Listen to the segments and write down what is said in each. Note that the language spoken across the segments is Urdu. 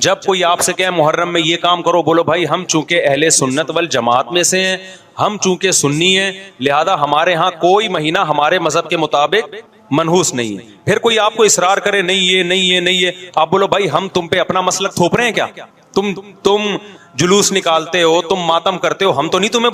جب کوئی آپ سے کہے محرم میں یہ کام کرو، بولو بھائی ہم چونکہ اہل سنت والجماعت میں سے ہیں، ہم چونکہ سنی ہیں، لہذا ہمارے ہاں کوئی مہینہ ہمارے مذہب کے مطابق منحوس نہیں ہے۔ پھر کوئی آپ کو اصرار کرے نہیں یہ نہیں یہ نہیں یہ، آپ بولو بھائی ہم تم پہ اپنا مسلک تھوپ رہے ہیں کیا؟ تم جلوس نکالتے ہو، تم ماتم کرتے ہو، ہم تو نہیں تمہیں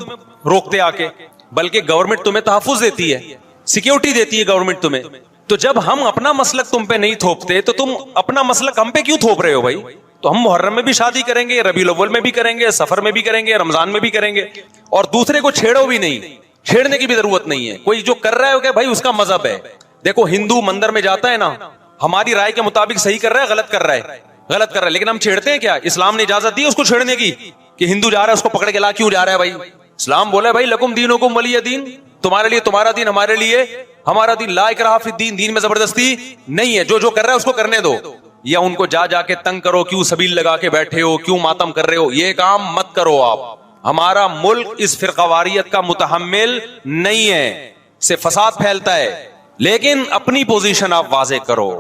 روکتے آ کے، بلکہ گورنمنٹ تمہیں تحفظ دیتی ہے، سیکیورٹی دیتی ہے گورنمنٹ تمہیں۔ تو جب ہم اپنا مسلک تم پہ نہیں تھوپتے تو تم اپنا مسلک ہم پہ کیوں تھوپ رہے ہو بھائی؟ تو ہم محرم میں بھی شادی کریں گے، ربیع الاول میں بھی کریں گے، سفر میں بھی کریں گے، رمضان میں بھی کریں گے، اور دوسرے کو چھیڑو بھی نہیں، چھیڑنے کی بھی ضرورت نہیں ہے۔ کوئی جو کر رہا ہے کہ بھائی اس کا مذہب ہے، دیکھو ہندو مندر میں جاتا ہے نا، ہماری رائے کے مطابق صحیح کر رہا ہے غلط کر رہا ہے، غلط کر رہا ہے، لیکن ہم چھیڑتے ہیں کیا؟ اسلام نے اجازت دی اس کو چھیڑنے کی کہ ہندو جا رہا ہے اس کو پکڑ کے لا کیوں جا رہا ہے بھائی؟ اسلام بولا ہے بھائی لکم دینکم ولی دین، تمہارے لیے تمہارا دین، ہمارے لیے ہمارا دین، لا اکراہ فی الدین، دین میں زبردستی نہیں ہے، جو کر رہا ہے اس کو کرنے دو، یا ان کو جا کے تنگ کرو، کیوں سبیل لگا کے بیٹھے ہو، کیوں ماتم کر رہے ہو، یہ کام مت کرو آپ۔ ہمارا ملک اس فرقواریت کا متحمل نہیں ہے، سے فساد پھیلتا ہے، لیکن اپنی پوزیشن آپ واضح کرو،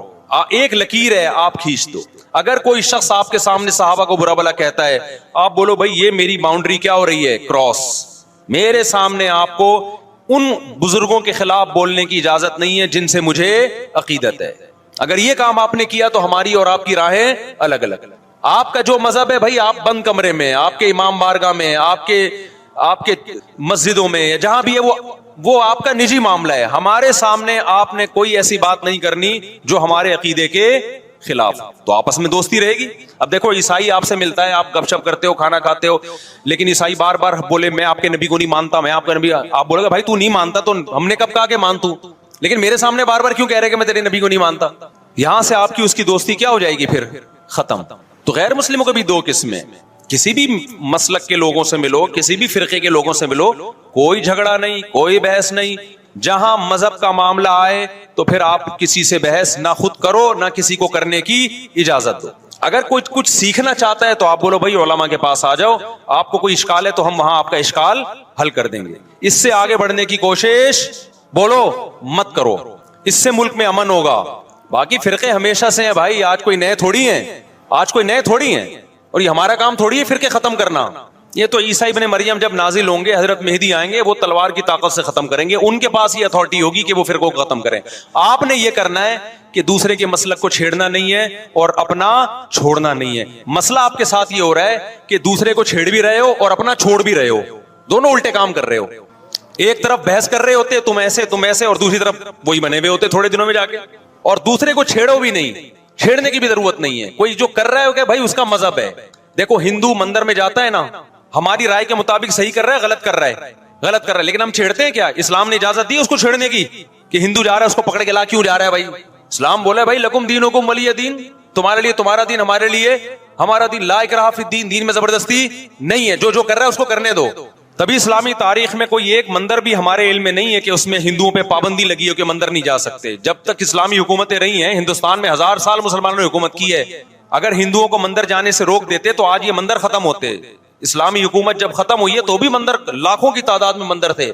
ایک لکیر ہے آپ کھینچ دو۔ اگر کوئی شخص آپ کے سامنے صحابہ کو برا بھلا کہتا ہے، آپ بولو بھائی یہ میری باؤنڈری کیا ہو رہی ہے؟ کراس۔ میرے سامنے آپ کو ان بزرگوں کے خلاف بولنے کی اجازت نہیں ہے جن سے مجھے عقیدت ہے۔ اگر یہ کام آپ نے کیا تو ہماری اور آپ کی راہیں الگ الگ۔ آپ کا جو مذہب ہے بھائی، آپ بند کمرے میں، آپ کے امام بارگاہ میں، آپ کے مسجدوں میں، یا جہاں بھی ہے وہ آپ کا نجی معاملہ ہے۔ ہمارے سامنے آپ نے کوئی ایسی بات نہیں کرنی جو ہمارے عقیدے کے خلاف، تو آپس میں دوستی رہے گی۔ اب دیکھو عیسائی آپ سے ملتا ہے، آپ گپ شپ کرتے ہو، کھانا کھاتے ہو، لیکن عیسائی بار بار بولے میں آپ کے نبی کو نہیں مانتا، میں آپ کا نبی، آپ بولے گا بھائی تو نہیں مانتا تو ہم نے کب کہا کہ مان تو، لیکن میرے سامنے بار بار کیوں کہہ رہے کہ میں تیرے نبی کو نہیں مانتا؟ یہاں سے آپ کی اس کی دوستی کیا ہو جائے گی؟ پھر ختم۔ تو غیر مسلموں کو بھی دو قسمیں، کسی بھی مسلک کے لوگوں سے ملو، کسی بھی فرقے کے لوگوں سے ملو، کوئی جھگڑا نہیں، کوئی بحث نہیں۔ جہاں مذہب کا معاملہ آئے تو پھر آپ کسی سے بحث نہ خود کرو نہ کسی کو کرنے کی اجازت دو۔ اگر کوئی کچھ سیکھنا چاہتا ہے تو آپ بولو بھائی علماء کے پاس آ جاؤ، آپ کو کوئی اشکال ہے تو ہم وہاں آپ کا اشکال حل کر دیں گے۔ اس سے آگے بڑھنے کی کوشش بولو مت کرو، اس سے ملک میں امن ہوگا۔ باقی فرقے ہمیشہ سے ہیں بھائی، آج کوئی نئے تھوڑی ہیں، اور یہ ہمارا کام تھوڑی ہے فرقے ختم کرنا۔ یہ تو عیسیٰ ابن مریم جب نازل ہوں گے، حضرت مہدی آئیں گے، وہ تلوار کی طاقت سے ختم کریں گے، ان کے پاس یہ اتھارٹی ہوگی کہ وہ فرقوں کو ختم کریں۔ آپ نے یہ کرنا ہے کہ دوسرے کے مسلک کو چھیڑنا نہیں ہے اور اپنا چھوڑنا نہیں ہے۔ مسئلہ آپ کے ساتھ یہ ہو رہا ہے کہ دوسرے کو چھیڑ بھی رہے ہو اور اپنا چھوڑ بھی رہے ہو، دونوں الٹے کام کر رہے ہو۔ ایک طرف بحث کر رہے ہوتے تم ایسے، اور دوسری طرف وہی بنے ہوئے ہوتے تھوڑے دنوں میں جا کے، اور دوسرے کو چھیڑو بھی نہیں، چھیڑنے کی بھی ضرورت نہیں ہے۔ کوئی جو کر رہا ہے کہ بھائی اس کا مذہب ہے، دیکھو ہندو مندر میں جاتا ہے نا، ہماری رائے کے مطابق صحیح کر رہا ہے غلط کر رہا ہے، لیکن ہم چھیڑتے ہیں کیا؟ اسلام نے اجازت دی اس کو چھیڑنے کی کہ ہندو جا رہا ہے اس کو پکڑ کے لا کیوں جا رہا ہے بھائی؟ اسلام بولا ہے بھائی لکم دینکم ولی دین، تمہارے لیے تمہارا دین، ہمارے لیے ہمارا دین، لا اکراہ فی الدین، دین میں زبردستی نہیں ہے، جو کر رہا ہے اس کو کرنے دو۔ تبھی اسلامی تاریخ میں کوئی ایک مندر بھی ہمارے علم میں نہیں ہے کہ اس میں ہندوؤں پہ پابندی لگی ہو کہ مندر نہیں جا سکتے۔ جب تک اسلامی حکومتیں رہی ہیں، ہندوستان میں 1000 سال مسلمانوں نے حکومت کی ہے، اگر ہندوؤں کو مندر جانے سے روک دیتے تو آج یہ مندر ختم ہوتے۔ اسلامی حکومت جب ختم ہوئی ہے تو بھی مندر لاکھوں کی تعداد میں مندر تھے۔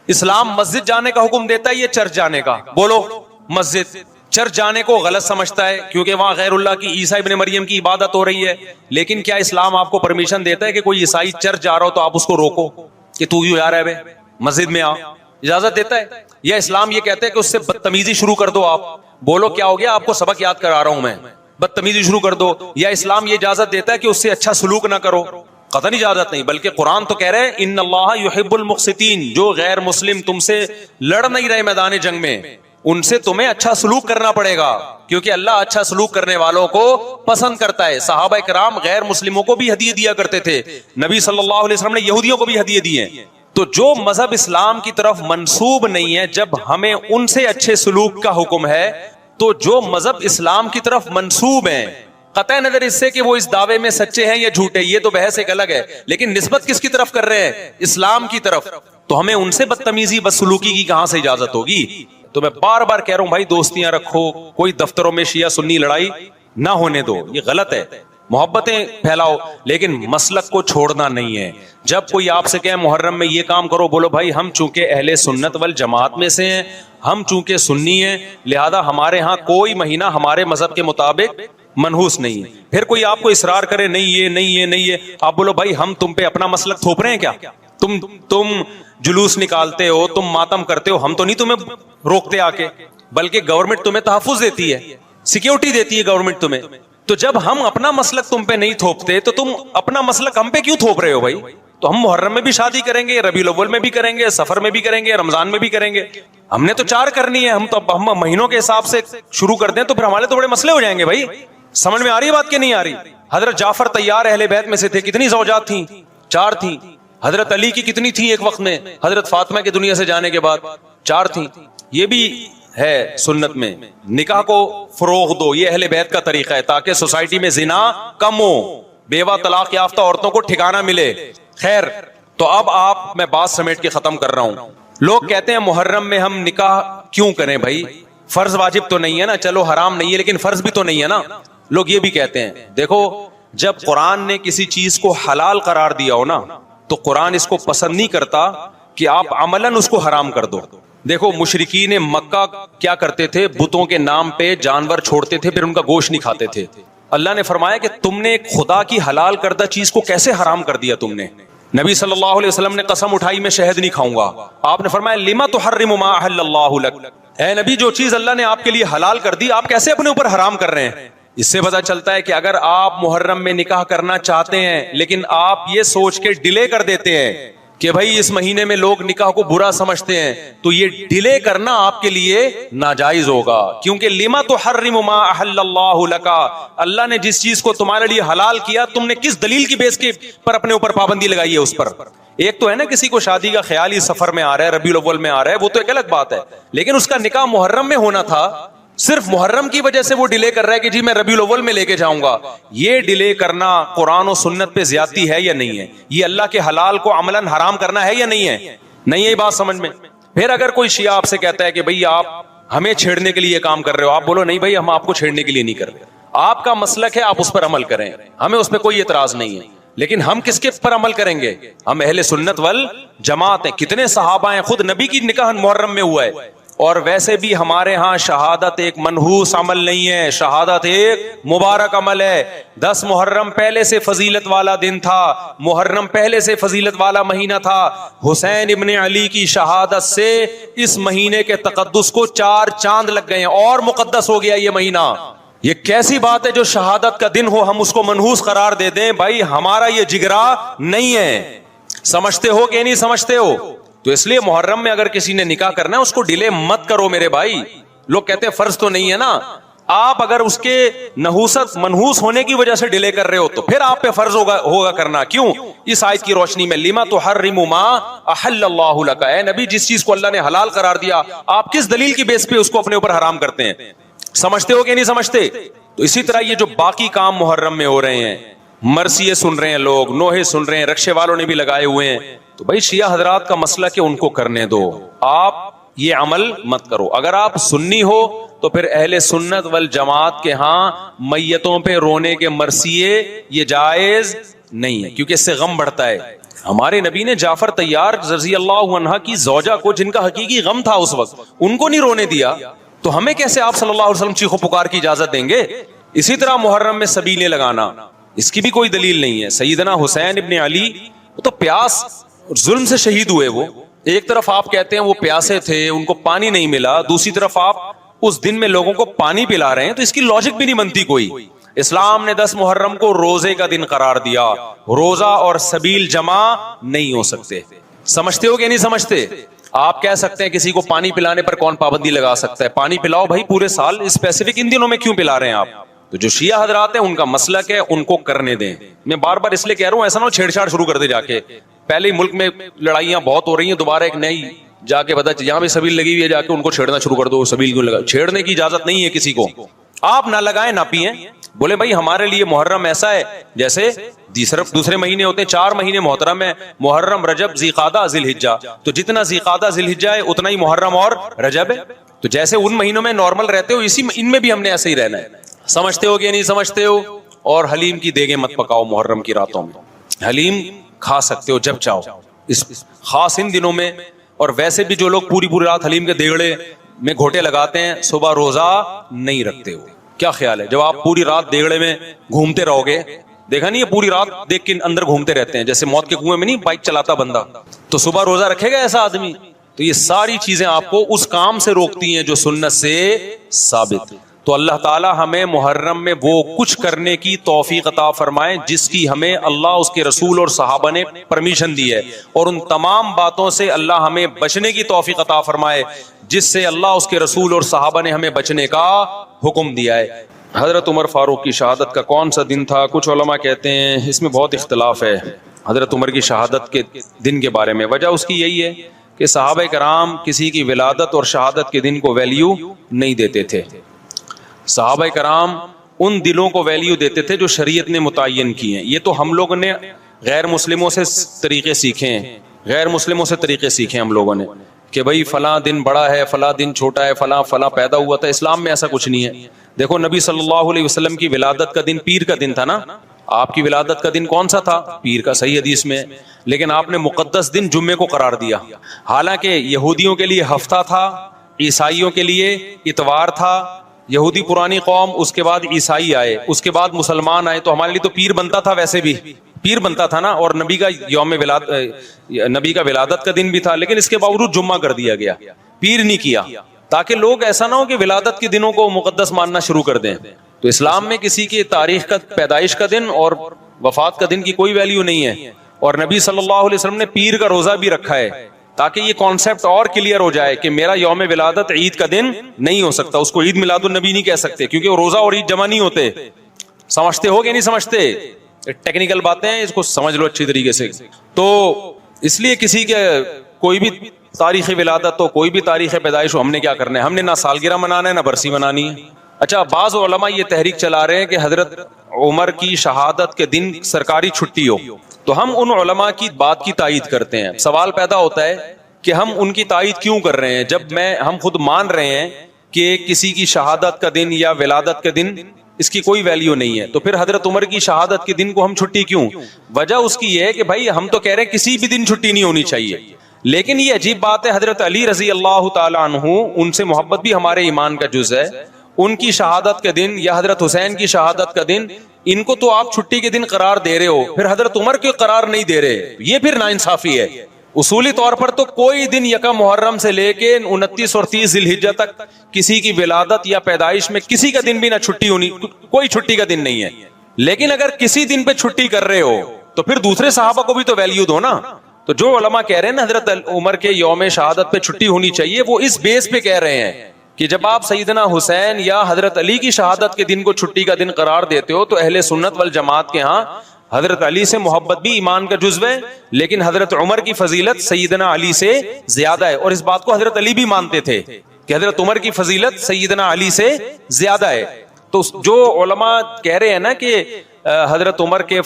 اسلام مسجد جانے کا حکم دیتا ہے، یہ چرچ جانے کا، بولو مسجد، چرچ جانے کو غلط سمجھتا ہے کیونکہ وہاں غیر اللہ کی، عیسیٰ ابن مریم کی عبادت ہو رہی ہے۔ لیکن کیا اسلام آپ کو پرمیشن دیتا ہے کہ کوئی عیسائی چرچ جا رہا ہو تو آپ اس کو روکو کہ تو کیوں جا رہا ہے بے مسجد میں آ؟ اجازت دیتا ہے؟ یا اسلام یہ کہتا ہے کہ اس سے بدتمیزی شروع کر دو؟ آپ بولو کیا ہو گیا، آپ کو سبق یاد کرا رہا ہوں میں، بدتمیزی شروع کر دو؟ یا اسلام یہ اجازت دیتا ہے کہ اس سے اچھا سلوک نہ کرو؟ قطعاً اجازت نہیں، بلکہ قرآن تو کہہ رہے ہیں ان اللہ یحب المقسطین، جو غیر مسلم تم سے لڑ نہیں رہے میدان جنگ میں، ان سے تمہیں اچھا سلوک کرنا پڑے گا، کیونکہ اللہ اچھا سلوک کرنے والوں کو پسند کرتا ہے۔ صحابہ کرام غیر مسلموں کو بھی ہدیے دیا کرتے تھے، نبی صلی اللہ علیہ وسلم نے یہودیوں کو بھی ہدیے دیے۔ تو جو مذہب اسلام کی طرف منسوب نہیں ہے، جب ہمیں ان سے اچھے سلوک کا حکم ہے، تو جو مذہب اسلام کی طرف منسوب ہیں، قطع نظر اس سے کہ وہ اس دعوے میں سچے ہیں یا جھوٹے، یہ تو بحث ایک الگ ہے، لیکن نسبت کس کی طرف کر رہے ہیں؟ اسلام کی طرف۔ تو ہمیں ان سے بدتمیزی بدسلوکی کی کہاں سے اجازت ہوگی؟ تو میں بار بار کہہ رہا ہوں بھائی دوستیاں رکھو، کوئی دفتروں میں شیعہ سنی لڑائی نہ ہونے دو، یہ غلط ہے۔ محبتیں پھیلاؤ لیکن مسلک کو چھوڑنا نہیں ہے۔ جب کوئی آپ سے کہے محرم میں یہ کام کرو، بولو بھائی ہم چونکہ اہل سنت والجماعت میں سے ہیں، ہم چونکہ سنی ہیں، لہذا ہمارے ہاں کوئی مہینہ ہمارے مذہب کے مطابق منحوس نہیں ہے. پھر کوئی آپ کو اصرار کرے نہیں یہ نہیں یہ نہیں یہ, آپ بولو بھائی ہم تم پہ اپنا مسلک تھوپ رہے ہیں کیا؟ تم جلوس نکالتے ہو, تم ماتم کرتے ہو, ہم تو نہیں تمہیں روکتے آ کے, بلکہ گورنمنٹ تمہیں تحفظ دیتی ہے, سیکیورٹی دیتی ہے گورنمنٹ تمہیں. تو جب ہم اپنا مسلک تم پہ نہیں تھوپتے تو تم اپنا مسلک ہم پہ کیوں تھوپ رہے ہو بھائی؟ تو ہم محرم میں بھی شادی کریں گے, ربیع الاول میں بھی کریں گے, سفر میں بھی کریں گے, رمضان میں بھی کریں گے. ہم نے تو 4 کرنی ہے, ہم مہینوں کے حساب سے شروع کر دیں تو پھر ہمارے تو بڑے مسئلے ہو جائیں گے بھائی. سمجھ میں آ رہی ہے بات کہ نہیں آ رہی؟ حضرت جعفر طیار اہل بیت میں سے تھے, کتنی زوجات تھیں؟ 4 تھیں. حضرت علی کی کتنی تھیں ایک وقت میں؟ حضرت فاطمہ کی دنیا سے جانے کے بعد 4 تھیں. یہ بھی ہے سنت میں, نکاح کو فروغ دو, یہ اہل بیت کا طریقہ ہے تاکہ سوسائٹی میں زنا کم ہو, بیوہ طلاق یافتہ عورتوں کو ٹھکانہ ملے. خیر, تو اب میں بات سمیٹ کے ختم کر رہا ہوں. لوگ کہتے ہیں محرم میں ہم نکاح کیوں کریں بھائی, فرض واجب تو نہیں ہے نا, چلو حرام نہیں ہے لیکن فرض بھی تو نہیں ہے نا. لوگ یہ بھی کہتے ہیں. دیکھو, جب قرآن نے کسی چیز کو حلال قرار دیا ہو نا تو قرآن اس کو پسند نہیں کرتا کہ آپ عملاً اس کو حرام کر دو. دیکھو مشرکین مکہ کیا کرتے تھے, بتوں کے نام پہ جانور چھوڑتے تھے, پھر ان کا گوشت نہیں کھاتے تھے. اللہ نے فرمایا کہ تم نے خدا کی حلال کردہ چیز کو کیسے حرام کر دیا تم نے. نبی صلی اللہ علیہ وسلم نے قسم اٹھائی میں شہد نہیں کھاؤں گا. آپ نے فرمایا لما تحرم ما احل اللہ لک, اے نبی جو چیز اللہ نے آپ کے لیے حلال کر دی آپ کیسے اپنے اوپر حرام کر رہے ہیں. اس سے پتہ چلتا ہے کہ اگر آپ محرم میں نکاح کرنا چاہتے ہیں لیکن آپ یہ سوچ کے ڈیلے کر دیتے ہیں کہ بھائی اس مہینے میں لوگ نکاح کو برا سمجھتے ہیں, تو یہ ڈیلے کرنا آپ کے لیے ناجائز ہوگا. کیونکہ لما تحرم ما احل اللہ لک, اللہ نے جس چیز کو تمہارے لیے حلال کیا تم نے کس دلیل کی بیس کے پر اپنے اوپر پابندی لگائی ہے اس پر. ایک تو ہے نا کسی کو شادی کا خیال ہی سفر میں آ رہا ہے, ربیع الاول میں آ رہا ہے, وہ تو ایک الگ بات ہے, لیکن اس کا نکاح محرم میں ہونا تھا, صرف محرم کی وجہ سے وہ ڈیلے کر رہا ہے کہ جی میں ربیع الاول میں لے کے جاؤں گا. یہ ڈیلے کرنا قرآن و سنت پہ زیادتی ہے یا نہیں ہے؟ یہ اللہ کے حلال کو عملاً حرام کرنا ہے یا نہیں ہے؟ نہیں ہے بات سمجھ میں. پھر اگر کوئی شیعہ آپ سے کہتا ہے کہ بھئی آپ ہمیں چھیڑنے کے لیے یہ کام کر رہے ہو, آپ بولو نہیں بھائی ہم آپ کو چھیڑنے کے لیے نہیں کر رہے, آپ کا مسلک ہے, آپ اس پر عمل کریں, ہمیں اس پہ کوئی اعتراض نہیں ہے. لیکن ہم کس کے پر عمل کریں گے؟ ہم اہل سنت والجماعت ہیں. کتنے صحابہ ہیں, خود نبی کی نکاح محرم میں ہوا ہے. اور ویسے بھی ہمارے ہاں شہادت ایک منحوس عمل نہیں ہے, شہادت ایک مبارک عمل ہے. 10 محرم پہلے سے فضیلت والا دن تھا, محرم پہلے سے فضیلت والا مہینہ تھا. حسین ابن علی کی شہادت سے اس مہینے کے تقدس کو 4 چاند لگ گئے ہیں اور مقدس ہو گیا یہ مہینہ. یہ کیسی بات ہے جو شہادت کا دن ہو ہم اس کو منحوس قرار دے دیں؟ بھائی ہمارا یہ جگرا نہیں ہے. سمجھتے ہو کہ نہیں سمجھتے ہو؟ تو اس لیے محرم میں اگر کسی نے نکاح کرنا ہے اس کو ڈیلے مت کرو میرے بھائی. لوگ کہتے ہیں فرض تو نہیں ہے نا, آپ اگر اس کے نحوست منحوس ہونے کی وجہ سے ڈیلے کر رہے ہو تو پھر آپ پہ فرض ہوگا کرنا. کیوں؟ اس آیت کی روشنی میں لما تحرم ما احل اللہ لک, اے نبی جس چیز کو اللہ نے حلال قرار دیا آپ کس دلیل کی بیس پہ اس کو اپنے اوپر حرام کرتے ہیں؟ سمجھتے ہو کہ نہیں سمجھتے؟ تو اسی طرح یہ جو باقی کام محرم میں ہو رہے ہیں, مرثیے سن رہے ہیں لوگ, نوحے سن رہے ہیں, رکشے والوں نے بھی لگائے ہوئے ہیں, تو بھائی شیعہ حضرات کا مسئلہ کہ ان کو کرنے دو, آپ یہ عمل مت کرو. اگر آپ سنی ہو تو پھر اہل سنت والجماعت کے ہاں میتوں پہ رونے کے مرثیے یہ جائز نہیں ہے, کیونکہ اس سے غم بڑھتا ہے. ہمارے نبی نے جعفر طیار رضی اللہ عنہ کی زوجہ کو, جن کا حقیقی غم تھا اس وقت, ان کو نہیں رونے دیا, تو ہمیں کیسے آپ صلی اللہ علیہ وسلم چیخو پکار کی اجازت دیں گے؟ اسی طرح محرم میں سبیلیں لگانا, اس کی بھی کوئی دلیل نہیں ہے. سیدنا حسین ابن علی وہ تو پیاس ظلم سے شہید ہوئے. وہ ایک طرف آپ کہتے ہیں وہ پیاسے تھے, ان کو پانی نہیں ملا, دوسری طرف آپ اس دن میں لوگوں کو پانی پلا رہے ہیں, تو اس کی لاجک بھی نہیں بنتی کوئی. اسلام نے 10 محرم کو روزے کا دن قرار دیا, روزہ اور سبیل جمع نہیں ہو سکتے. سمجھتے ہو کہ نہیں سمجھتے؟ آپ کہہ سکتے ہیں کسی کو پانی پلانے پر کون پابندی لگا سکتا ہے؟ پانی پلاؤ بھائی پورے سال, اسپیسیفک ان دنوں میں کیوں پلا رہے ہیں آپ؟ تو جو شیعہ حضرات ہیں ان کا مسلک ہے, ان کو کرنے دیں. میں بار بار اس لیے کہہ رہا ہوں ایسا نہ ہو چھیڑ چھاڑ شروع کر دے جا کے. پہلے ہی ملک میں لڑائیاں بہت ہو رہی ہیں, دوبارہ ایک نئی جا کے بتا یہاں بھی سبیل لگی ہوئی ہے, جا کے ان کو چھیڑنا شروع کر دو. سبیل کیوں لگا؟ چھیڑنے کی اجازت نہیں ہے کسی کو. آپ نہ لگائیں نہ پیئیں, بولے بھائی ہمارے لیے محرم ایسا ہے جیسے صرف دوسرے مہینے ہوتے ہیں, 4 مہینے محترم ہے, محرم, رجب, ذیقعدہ, ذی الحجہ. تو جتنا ذیقعدہ ذی الحجہ ہے اتنا ہی محرم اور رجب ہے. تو جیسے ان مہینوں میں نارمل رہتے ہو اسی ان میں بھی ہم نے ایسے ہی رہنا ہے. سمجھتے ہو کہ نہیں سمجھتے ہو؟ اور حلیم کی دیگیں مت پکاؤ محرم کی راتوں میں, حلیم کھا سکتے ہو جب چاہو اس خاص ان دنوں میں. اور ویسے بھی جو لوگ پوری رات حلیم کے دیگڑے میں گھوٹے لگاتے ہیں صبح روزہ نہیں رکھتے ہو. کیا خیال ہے جب آپ پوری رات دیگڑے میں گھومتے رہو گے؟ دیکھا نہیں ہے پوری رات دیکھ کے اندر گھومتے رہتے ہیں جیسے موت کے کنویں میں نہیں بائک چلاتا بندہ، تو صبح روزہ رکھے گا ایسا آدمی؟ تو یہ ساری چیزیں آپ کو اس کام سے روکتی ہیں جو سنت سے ثابت۔ تو اللہ تعالی ہمیں محرم میں وہ کچھ کرنے کی توفیق عطا فرمائے جس کی ہمیں اللہ، اس کے رسول اور صحابہ نے پرمیشن دی ہے، اور ان تمام باتوں سے اللہ ہمیں بچنے کی توفیق عطا فرمائے جس سے اللہ، اس کے رسول اور صحابہ نے ہمیں بچنے کا حکم دیا ہے۔ حضرت عمر فاروق کی شہادت کا کون سا دن تھا؟ کچھ علماء کہتے ہیں اس میں بہت اختلاف ہے حضرت عمر کی شہادت کے دن کے بارے میں۔ وجہ اس کی یہی ہے کہ صحابہ کرام کسی کی ولادت اور شہادت کے دن کو ویلیو نہیں دیتے تھے۔ صحابہ کرام ان دنوں کو ویلیو دیتے تھے جو شریعت نے متعین کی ہیں۔ یہ تو ہم لوگوں نے غیر مسلموں سے طریقے سیکھے ہیں، غیر مسلموں سے طریقے سیکھے ہم لوگوں نے کہ بھئی فلاں دن بڑا ہے، فلاں دن چھوٹا ہے، فلاں پیدا ہوا تھا۔ اسلام میں ایسا کچھ نہیں ہے۔ دیکھو نبی صلی اللہ علیہ وسلم کی ولادت کا دن پیر کا دن تھا نا، آپ کی ولادت کا دن کون سا تھا؟ پیر کا، صحیح حدیث میں، لیکن آپ نے مقدس دن جمعے کو قرار دیا۔ حالانکہ یہودیوں کے لیے ہفتہ تھا، عیسائیوں کے لیے اتوار تھا۔ یہودی پرانی قوم، اس کے بعد عیسائی آئے، اس کے بعد مسلمان آئے، تو ہمارے لیے تو پیر بنتا تھا، ویسے بھی پیر بنتا تھا نا، اور نبی کا نبی کا ولادت کا دن بھی تھا، لیکن اس کے باوجود جمعہ کر دیا گیا، پیر نہیں کیا، تاکہ لوگ ایسا نہ ہو کہ ولادت کے دنوں کو مقدس ماننا شروع کر دیں۔ تو اسلام میں کسی کی تاریخ کا، پیدائش کا دن اور وفات کا دن کی کوئی ویلیو نہیں ہے، اور نبی صلی اللہ علیہ وسلم نے پیر کا روزہ بھی رکھا ہے تاکہ یہ کانسیپٹ اور کلیئر ہو جائے کہ میرا یوم ولادت عید کا دن نہیں ہو سکتا، اس کو عید میلاد النبی نہیں کہہ سکتے، کیونکہ وہ روزہ اور عید جمع نہیں ہوتے۔ سمجھتے ہو کہ نہیں سمجھتے؟ ٹیکنیکل باتیں ہیں، اس کو سمجھ لو اچھی طریقے سے۔ تو اس لیے کسی کے کوئی بھی تاریخ ولادت ہو، کوئی بھی تاریخ پیدائش ہو، ہم نے کیا کرنا ہے؟ ہم نے نہ سالگرہ منانا ہے نہ برسی منانی ہے۔ اچھا، بعض علماء یہ تحریک چلا رہے ہیں کہ حضرت عمر کی شہادت کے دن سرکاری چھٹی ہو، تو ہم ان علماء کی بات کی تائید کرتے ہیں۔ سوال پیدا ہوتا ہے کہ ہم ان کی تائید کیوں کر رہے ہیں جب ہم خود مان رہے ہیں کہ کسی کی شہادت کا دن یا ولادت کا دن اس کی کوئی ویلیو نہیں ہے، تو پھر حضرت عمر کی شہادت کے دن کو ہم چھٹی کیوں؟ وجہ اس کی یہ ہے کہ بھائی ہم تو کہہ رہے ہیں کسی بھی دن چھٹی نہیں ہونی چاہیے، لیکن یہ عجیب بات ہے، حضرت علی رضی اللہ تعالی عنہ، ان سے محبت بھی ہمارے ایمان کا جز ہے، ان کی شہادت کا دن یا حضرت حسین کی شہادت کا دن، ان کو تو آپ چھٹی کے دن قرار دے رہے ہو، پھر حضرت عمر کو قرار نہیں دے رہے، یہ پھر ناانصافی ہے۔ اصولی طور پر تو کوئی دن یکم محرم سے لے کے 29 اور 30 ذی الحجہ تک کسی کی ولادت یا پیدائش میں کسی کا دن بھی نہ چھٹی ہونی، کوئی چھٹی کا دن نہیں ہے، لیکن اگر کسی دن پہ چھٹی کر رہے ہو تو پھر دوسرے صحابہ کو بھی تو ویلیو دو نا۔ تو جو علماء کہہ رہے ہیں نا حضرت عمر کے یوم شہادت پہ چھٹی ہونی چاہیے، وہ اس بیس پہ کہہ رہے ہیں کہ جب آپ سیدنا حسین یا حضرت علی کی شہادت کے دن کو چھٹی کا دن قرار دیتے ہو تو اہل سنت والجماعت کے ہاں حضرت علی سے محبت بھی ایمان کا جزو ہے، لیکن حضرت عمر کی فضیلت سیدنا علی سے زیادہ ہے، اور اس بات کو حضرت علی بھی مانتے تھے کہ حضرت عمر کی فضیلت سیدنا علی سے زیادہ ہے۔ تو جو علماء کہہ رہے ہیں نا کہ حضرت عمر کے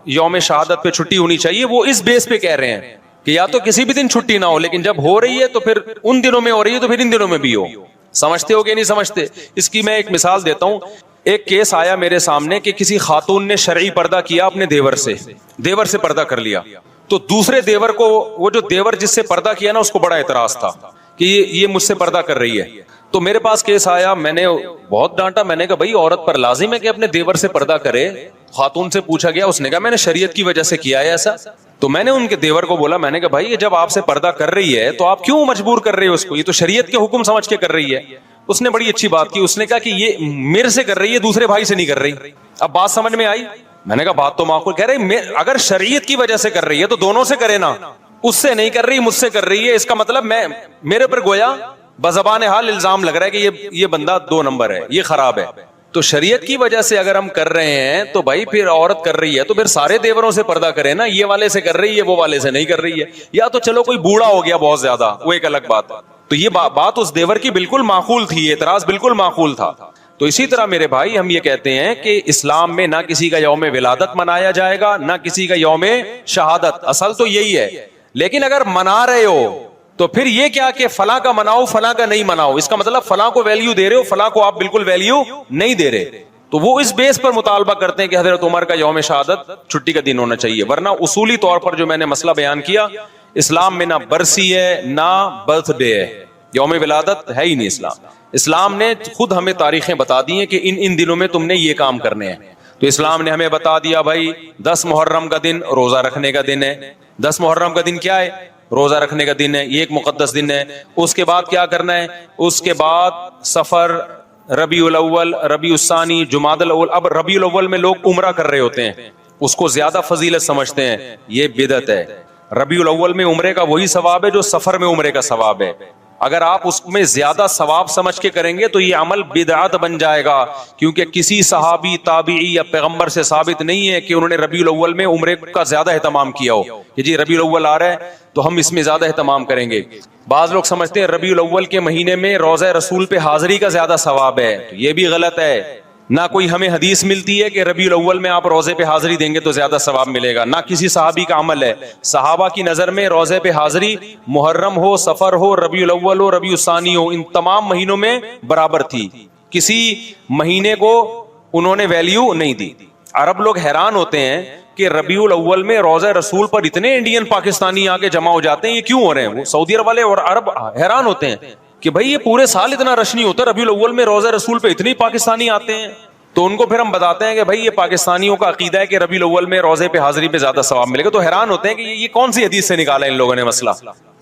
یوم شہادت پہ چھٹی ہونی چاہیے، وہ اس بیس پہ کہہ رہے ہیں کہ یا تو کسی بھی دن چھٹی نہ ہو، لیکن جب ہو رہی ہے تو پھر ان دنوں میں ہو رہی ہے تو پھر ان دنوں میں بھی ہو۔ سمجھتے ہو کہ نہیں سمجھتے؟ اس کی میں ایک مثال دیتا ہوں۔ ایک کیس آیا میرے سامنے کہ کسی خاتون نے شرعی پردہ کیا اپنے دیور سے پردہ کر لیا، تو دوسرے دیور کو، وہ جو دیور جس سے پردہ کیا نا، اس کو بڑا اعتراض تھا کہ یہ مجھ سے پردہ کر رہی ہے۔ تو میرے پاس کیس آیا، میں نے بہت ڈانٹا، میں نے کہا بھائی عورت پر لازم ہے کہ اپنے دیور سے پردہ کرے۔ خاتون سے پوچھا گیا، اس نے کہا میں نے شریعت کی وجہ سے کیا ہے ایسا۔ تو میں نے ان کے دیور کو بولا، میں نے کہا بھائی جب آپ سے پردہ کر رہی ہے تو آپ کیوں مجبور کر رہے ہو اس کو؟ یہ تو شریعت کے حکم سمجھ کے کر رہی ہے۔ اس نے بڑی اچھی بات کی، اس نے کہا کہ یہ میرے سے کر رہی ہے، دوسرے بھائی سے نہیں کر رہی۔ اب بات سمجھ میں آئی؟ میں نے کہا بات تو معقول، کہہ رہے اگر شریعت کی وجہ سے کر رہی ہے تو دونوں سے کرے نا، اس سے نہیں کر رہی، مجھ سے کر رہی ہے، اس کا مطلب میرے پر گویا بزبان حال الزام لگ رہا ہے کہ یہ بندہ 2 نمبر ہے، یہ خراب ہے۔ تو شریعت کی وجہ سے اگر ہم کر رہے ہیں تو بھائی پھر عورت کر رہی ہے تو پھر سارے دیوروں سے پردہ کرے نا، یہ والے سے کر رہی ہے وہ والے سے نہیں کر رہی ہے، یا تو چلو کوئی بوڑھا ہو گیا بہت زیادہ، وہ ایک الگ بات ہے۔ تو یہ بات اس دیور کی بالکل معقول تھی، اعتراض بالکل معقول تھا۔ تو اسی طرح میرے بھائی ہم یہ کہتے ہیں کہ اسلام میں نہ کسی کا یوم ولادت منایا جائے گا نہ کسی کا یوم شہادت، اصل تو یہی ہے۔ لیکن اگر منا رہے ہو تو پھر یہ کیا کہ فلاں کا مناؤ فلاں کا نہیں مناؤ، اس کا مطلب فلاں کو ویلیو دے رہے ہو، فلاں کو آپ بالکل ویلیو نہیں دے رہے۔ تو وہ اس بیس پر مطالبہ کرتے ہیں کہ حضرت عمر کا یوم شہادت چھٹی کا دن ہونا چاہیے، ورنہ اصولی طور پر جو میں نے مسئلہ بیان کیا، اسلام میں نہ برسی ہے نہ برتھ ڈے ہے، یوم ولادت ہے ہی نہیں اسلام۔ اسلام نے خود ہمیں تاریخیں بتا دی ہیں کہ ان دنوں میں تم نے یہ کام کرنے ہیں. تو اسلام نے ہمیں بتا دیا بھائی 10 محرم کا دن روزہ رکھنے کا دن ہے. 10 محرم کا دن کیا ہے؟ روزہ رکھنے کا دن ہے. یہ ایک مقدس دن ہے. اس کے بعد کیا کرنا ہے؟ اس کے بعد سفر، ربیع الاول، ربیع الثانی، جمادی الاول. اب ربیع الاول میں لوگ عمرہ کر رہے ہوتے ہیں، اس کو زیادہ فضیلت سمجھتے ہیں، یہ بدعت ہے. ربیع الاول میں عمرے کا وہی ثواب ہے جو سفر میں عمرے کا ثواب ہے. اگر آپ اس میں زیادہ ثواب سمجھ کے کریں گے تو یہ عمل بدعت بن جائے گا، کیونکہ کسی صحابی، تابعی یا پیغمبر سے ثابت نہیں ہے کہ انہوں نے ربیع الاول میں عمرے کا زیادہ اہتمام کیا ہو کہ جی ربیع الاول آ رہا ہے تو ہم اس میں زیادہ اہتمام کریں گے. بعض لوگ سمجھتے ہیں ربیع الاول کے مہینے میں روضہ رسول پہ حاضری کا زیادہ ثواب ہے، تو یہ بھی غلط ہے. نہ کوئی ہمیں حدیث ملتی ہے کہ ربیع الاول میں آپ روزے پہ حاضری دیں گے تو زیادہ ثواب ملے گا، نہ کسی صحابی کا عمل ہے. صحابہ کی نظر میں روزے پہ حاضری محرم ہو، سفر ہو، ربیع الاول ہو، ربیع الثانی ہو، ان تمام مہینوں میں برابر تھی. کسی مہینے کو انہوں نے ویلیو نہیں دی. عرب لوگ حیران ہوتے ہیں کہ ربیع الاول میں روزہ رسول پر اتنے انڈین پاکستانی آ کے جمع ہو جاتے ہیں، یہ کیوں ہو رہے ہیں؟ وہ سعودی عرب والے اور عرب حیران ہوتے ہیں کہ بھائی یہ پورے سال اتنا رش نہیں ہوتا، ربیع الاول میں روزہ رسول پہ اتنے پاکستانی آتے ہیں. تو ان کو پھر ہم بتاتے ہیں کہ بھائی یہ پاکستانیوں کا عقیدہ ہے کہ ربیع الاول میں روزے پہ حاضری پہ زیادہ ثواب ملے گا. تو حیران ہوتے ہیں کہ یہ کون سی حدیث سے نکالا ان لوگوں نے مسئلہ.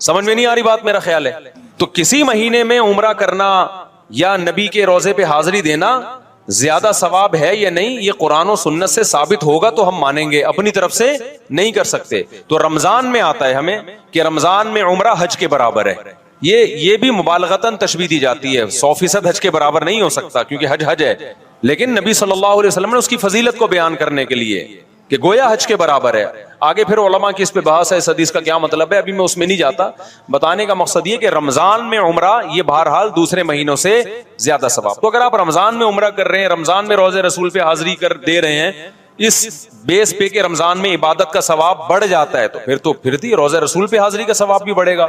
سمجھ میں نہیں آ رہی بات، میرا خیال ہے. تو کسی مہینے میں عمرہ کرنا یا نبی کے روزے پہ حاضری دینا زیادہ ثواب ہے یا نہیں، یہ قرآن و سنت سے ثابت ہوگا تو ہم مانیں گے، اپنی طرف سے نہیں کر سکتے. تو رمضان میں آتا ہے ہمیں کہ رمضان میں عمرہ حج کے برابر ہے. یہ بھی مبالغتاً تشبیہ دی جاتی ہے. 100% حج کے برابر نہیں ہو سکتا کیونکہ حج حج ہے، لیکن نبی صلی اللہ علیہ وسلم نے اس کی فضیلت کو بیان کرنے کے لیے کہ گویا حج کے برابر ہے. آگے پھر علماء کی اس پہ بحث ہے، اس حدیث کا کیا مطلب ہے، ابھی میں اس میں نہیں جاتا. بتانے کا مقصد یہ کہ رمضان میں عمرہ یہ بہرحال دوسرے مہینوں سے زیادہ ثواب. تو اگر آپ رمضان میں عمرہ کر رہے ہیں، رمضان میں روزے رسول پہ حاضری کر دے رہے ہیں، اس بیس پہ کہ رمضان میں عبادت کا ثواب بڑھ جاتا ہے، تو پھر روزے رسول پہ حاضری کا ثواب بھی بڑھے گا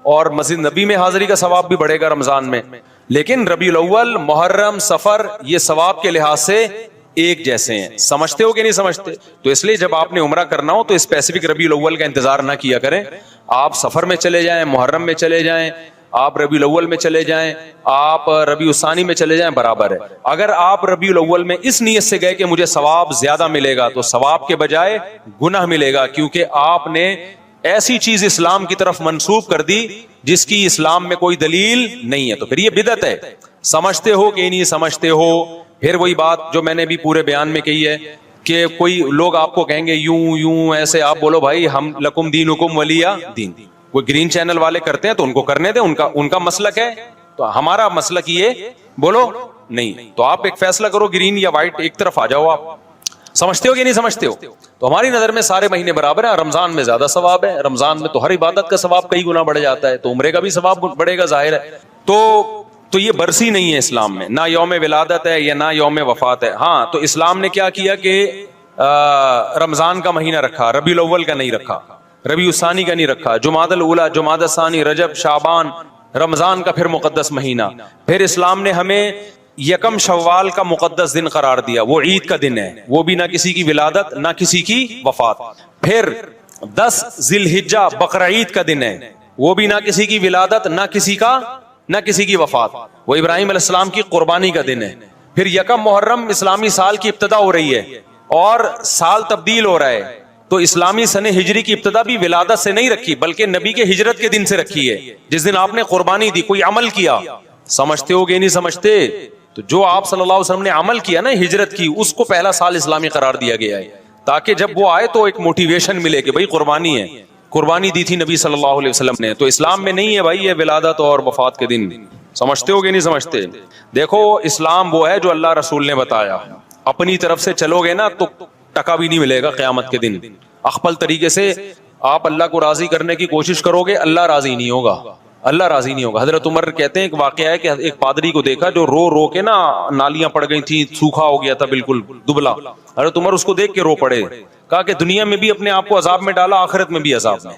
اور مسجد نبی میں حاضری کا ثواب بھی بڑھے گا رمضان میں. لیکن ربیع الاول، محرم، سفر یہ ثواب کے لحاظ سے ایک جیسے ہیں. سمجھتے ہو کہ نہیں سمجھتے؟ تو اس لیے جب آپ نے عمرہ کرنا ہو تو اسپیسیفک ربیع الاول کا انتظار نہ کیا کریں. آپ سفر میں چلے جائیں، محرم میں چلے جائیں، آپ ربیع الاول میں چلے جائیں، آپ ربیع الثانی میں چلے جائیں، برابر ہے. اگر آپ ربیع الاول میں اس نیت سے گئے کہ مجھے ثواب زیادہ ملے گا تو ثواب کے بجائے گناہ ملے گا، کیونکہ آپ نے ایسی چیز اسلام کی طرف منسوب کر دی جس کی اسلام میں کوئی دلیل نہیں ہے. تو پھر یہ بدعت ہے. سمجھتے ہو کہ نہیں سمجھتے ہو؟ پھر وہی بات جو میں نے بھی پورے بیان میں کہی ہے کہ کوئی لوگ آپ کو کہیں گے یوں ایسے، آپ بولو بھائی ہم لکم دینکم ولی دین. کوئی گرین چینل والے کرتے ہیں تو ان کو کرنے دیں، ان کا مسلک ہے. تو ہمارا مسلک یہ بولو نہیں. تو آپ ایک فیصلہ کرو، گرین یا وائٹ، ایک طرف آ جاؤ. آپ سمجھتے ہو کہ نہیں سمجھتے ہو؟ تو ہماری نظر میں سارے مہینے برابر ہیں. رمضان میں زیادہ ثواب ہے، رمضان میں تو ہر عبادت کا ثواب کئی گنا بڑھ جاتا ہے، تو عمرے کا بھی ثواب بڑھے گا، ظاہر ہے. تو یہ برسی نہیں ہے اسلام میں، نہ یوم ولادت ہے یا نہ یوم وفات ہے. ہاں تو اسلام نے کیا کیا کہ رمضان کا مہینہ رکھا، ربیع الاول کا نہیں رکھا، ربیع الثانی کا نہیں رکھا، جمادی الاولی، جمادی الثانی، رجب، شعبان، رمضان کا پھر مقدس مہینہ. پھر اسلام نے ہمیں یکم شوال کا مقدس دن قرار دیا، وہ عید کا دن ہے، وہ بھی نہ کسی کی ولادت نہ کسی کی وفات. پھر 10 ذی الحجہ بقرعید کا دن ہے، وہ بھی نہ کسی کی ولادت نہ کسی کی وفات، وہ ابراہیم علیہ السلام کی قربانی کا دن ہے. پھر یکم محرم اسلامی سال کی ابتدا ہو رہی ہے اور سال تبدیل ہو رہا ہے، تو اسلامی سن ہجری کی ابتدا بھی ولادت سے نہیں رکھی بلکہ نبی کے ہجرت کے دن سے رکھی ہے، جس دن آپ نے قربانی دی، کوئی عمل کیا. سمجھتے ہو کہ نہیں سمجھتے؟ تو جو آپ صلی اللہ علیہ وسلم نے عمل کیا نا ہجرت کی، اس کو پہلا سال اسلامی قرار دیا گیا ہے تاکہ جب وہ آئے تو ایک موٹیویشن ملے کہ بھائی قربانی ہے، قربانی دی تھی نبی صلی اللہ علیہ وسلم نے. تو اسلام میں نہیں ہے بھائی یہ ولادت اور وفات کے دن. سمجھتے ہو کہ نہیں سمجھتے؟ دیکھو اسلام وہ ہے جو اللہ رسول نے بتایا، اپنی طرف سے چلو گے نا تو ٹکا بھی نہیں ملے گا قیامت کے دن. اخپل طریقے سے آپ اللہ کو راضی کرنے کی کوشش کرو گے، اللہ راضی نہیں ہوگا، اللہ راضی نہیں ہوگا. حضرت عمر کہتے ہیں ایک واقعہ ہے کہ ایک پادری کو دیکھا جو رو کے نا نالیاں پڑ گئی تھیں، سوکھا ہو گیا تھا بالکل دبلا. حضرت عمر اس کو دیکھ کے رو پڑے، کہا کہ دنیا میں بھی اپنے آپ کو عذاب میں ڈالا، آخرت میں بھی عذاب میں،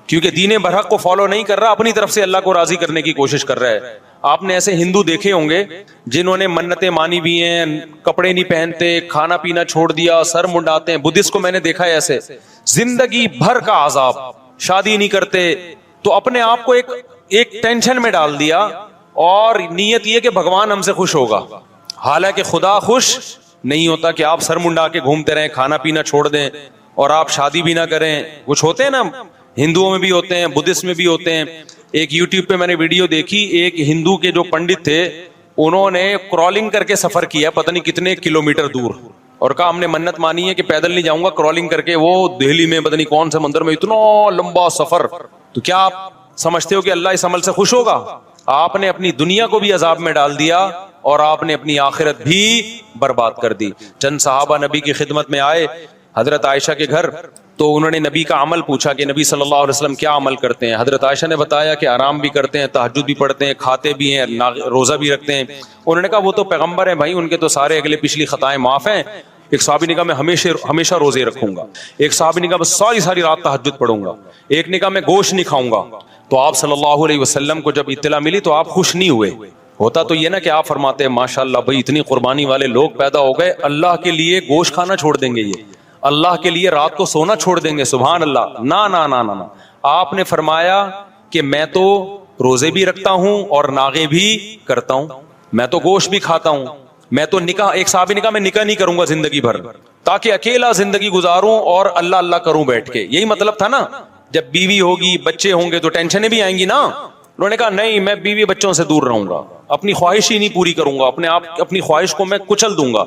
کیونکہ دین برحق کو فالو نہیں کر رہا، اپنی طرف سے اللہ کو راضی کرنے کی کوشش کر رہا ہے. آپ نے ایسے ہندو دیکھے ہوں گے جنہوں نے منتیں مانی بھی ہیں، کپڑے نہیں پہنتے، کھانا پینا چھوڑ دیا، سر منڈاتے ہیں. بدھسٹ کو میں نے دیکھا ہے ایسے، زندگی بھر کا عذاب، شادی نہیں کرتے، تو اپنے آپ کو ایک ٹینشن میں ڈال دیا اور نیت یہ کہ بھگوان ہم سے خوش ہوگا. حالانکہ خدا خوش نہیں ہوتا کہ آپ سر منڈا کے گھومتے رہیں, کھانا پینا چھوڑ دیں اور آپ شادی بھی نہ کریں. کچھ ہوتے ہیں نا, ہندوؤں میں بھی ہوتے ہیں, بدھسٹ میں بھی ہوتے ہیں. ایک یوٹیوب پہ میں نے ویڈیو دیکھی, ایک ہندو کے جو پنڈت تھے انہوں نے کرالنگ کر کے سفر کیا پتہ نہیں کتنے کلومیٹر دور, اور کہا ہم نے منت مانی ہے کہ پیدل نہیں جاؤں گا, کرالنگ کر کے. وہ دہلی میں پتہ نہیں کون سے مندر میں, اتنا لمبا سفر. تو کیا آپ سمجھتے ہو کہ اللہ اس عمل سے خوش ہوگا؟ آپ نے اپنی دنیا کو بھی عذاب میں ڈال دیا اور آپ نے اپنی آخرت بھی برباد کر دی. چند صحابہ نبی کی خدمت میں آئے حضرت عائشہ کے گھر, تو انہوں نے نبی کا عمل پوچھا کہ نبی صلی اللہ علیہ وسلم کیا عمل کرتے ہیں. حضرت عائشہ نے بتایا کہ آرام بھی کرتے ہیں, تہجد بھی پڑھتے ہیں, کھاتے بھی ہیں, روزہ بھی رکھتے ہیں. انہوں نے کہا وہ تو پیغمبر ہیں بھائی, ان کے تو سارے اگلے پچھلی خطائیں معاف ہیں. ایک صحابی نے کہا میں ہمیشہ روزے رکھوں گا. ایک صحابی نے کہا بس ساری رات تہجد پڑھوں گا. ایک نے کہا میں گوشت نہیں کھاؤں گا. تو آپ صلی اللہ علیہ وسلم کو جب اطلاع ملی تو آپ خوش نہیں ہوئے. ہوتا تو یہ نا کہ آپ فرماتے ہیں ماشاءاللہ بھائی اتنی قربانی والے لوگ پیدا ہو گئے, اللہ کے لیے گوشت کھانا چھوڑ دیں گے, یہ اللہ کے لیے رات کو سونا چھوڑ دیں گے, سبحان اللہ. نا نا نا نا نا, آپ نے فرمایا کہ میں تو روزے بھی رکھتا ہوں اور ناغے بھی کرتا ہوں, میں تو گوشت بھی کھاتا ہوں, میں تو نکاح, ایک صحابی نے کہا میں نکاح نہیں کروں گا زندگی بھر تاکہ اکیلا زندگی گزاروں اور اللہ اللہ کروں بیٹھ کے. یہی مطلب تھا نا, جب بیوی ہوگی بچے ہوں گے تو ٹینشنیں بھی آئیں گی نا. انہوں نے کہا نہیں میں بیوی بچوں سے دور رہوں گا, اپنی خواہش ہی نہیں پوری کروں گا, اپنی خواہش کو میں کچل دوں گا.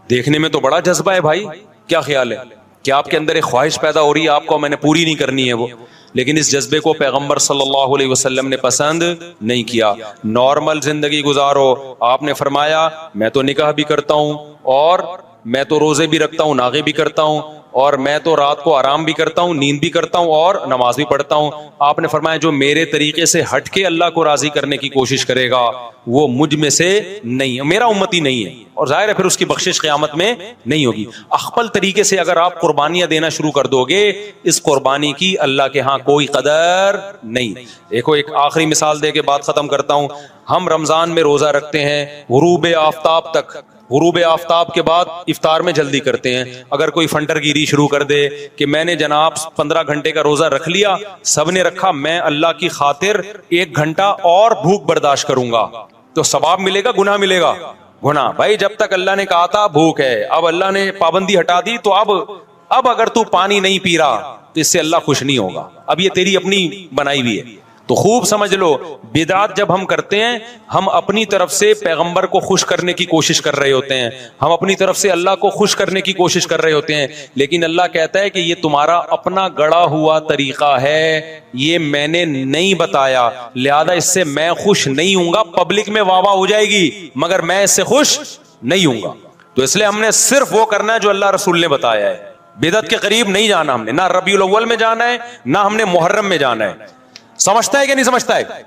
دیکھنے میں تو بڑا جذبہ ہے بھائی, کیا خیال ہے کہ آپ کے اندر ایک خواہش پیدا ہو رہی ہے, آپ کو میں نے پوری نہیں کرنی ہے وہ, لیکن اس جذبے کو پیغمبر صلی اللہ علیہ وسلم نے پسند نہیں کیا. نارمل زندگی گزارو. آپ نے فرمایا میں تو نکاح بھی کرتا ہوں اور میں تو روزے بھی رکھتا ہوں, ناغے بھی کرتا ہوں, اور میں تو رات کو آرام بھی کرتا ہوں, نیند بھی کرتا ہوں اور نماز بھی پڑھتا ہوں. آپ نے فرمایا جو میرے طریقے سے ہٹ کے اللہ کو راضی کرنے کی کوشش کرے گا وہ مجھ میں سے نہیں, میرا امتی نہیں ہے, اور ظاہر ہے پھر اس کی بخشش قیامت میں نہیں ہوگی. اخپل طریقے سے اگر آپ قربانیاں دینا شروع کر دو گے, اس قربانی کی اللہ کے ہاں کوئی قدر نہیں. دیکھو ایک آخری مثال دے کے بات ختم کرتا ہوں. ہم رمضان میں روزہ رکھتے ہیں غروب آفتاب تک, غروب آفتاب کے بعد افطار میں جلدی کرتے ہیں. اگر کوئی فنٹر گیری شروع کر دے کہ میں نے جناب 15 گھنٹے کا روزہ رکھ لیا, سب نے رکھا, میں اللہ کی خاطر 1 گھنٹا اور بھوک برداشت کروں گا, تو ثواب ملے گا گناہ ملے گا؟ گناہ. بھائی جب تک اللہ نے کہا تھا بھوک ہے, اب اللہ نے پابندی ہٹا دی, تو اب اگر تو پانی نہیں پی رہا تو اس سے اللہ خوش نہیں ہوگا. اب یہ تیری اپنی بنائی ہوئی ہے. تو خوب سمجھ لو, بدعات جب ہم کرتے ہیں ہم اپنی طرف سے پیغمبر کو خوش کرنے کی کوشش کر رہے ہوتے ہیں, ہم اپنی طرف سے اللہ کو خوش کرنے کی کوشش کر رہے ہوتے ہیں, لیکن اللہ کہتا ہے کہ یہ تمہارا اپنا گڑا ہوا طریقہ ہے, یہ میں نے نہیں بتایا, لہذا اس سے میں خوش نہیں ہوں گا. پبلک میں واہ واہ ہو جائے گی مگر میں اس سے خوش نہیں ہوں گا. تو اس لیے ہم نے صرف وہ کرنا ہے جو اللہ رسول نے بتایا ہے. بدعت کے قریب نہیں جانا ہم نے, نہ ربیع الاول میں جانا ہے نہ ہم نے محرم میں جانا ہے. سمجھتا ہے کہ نہیں سمجھتا ہے؟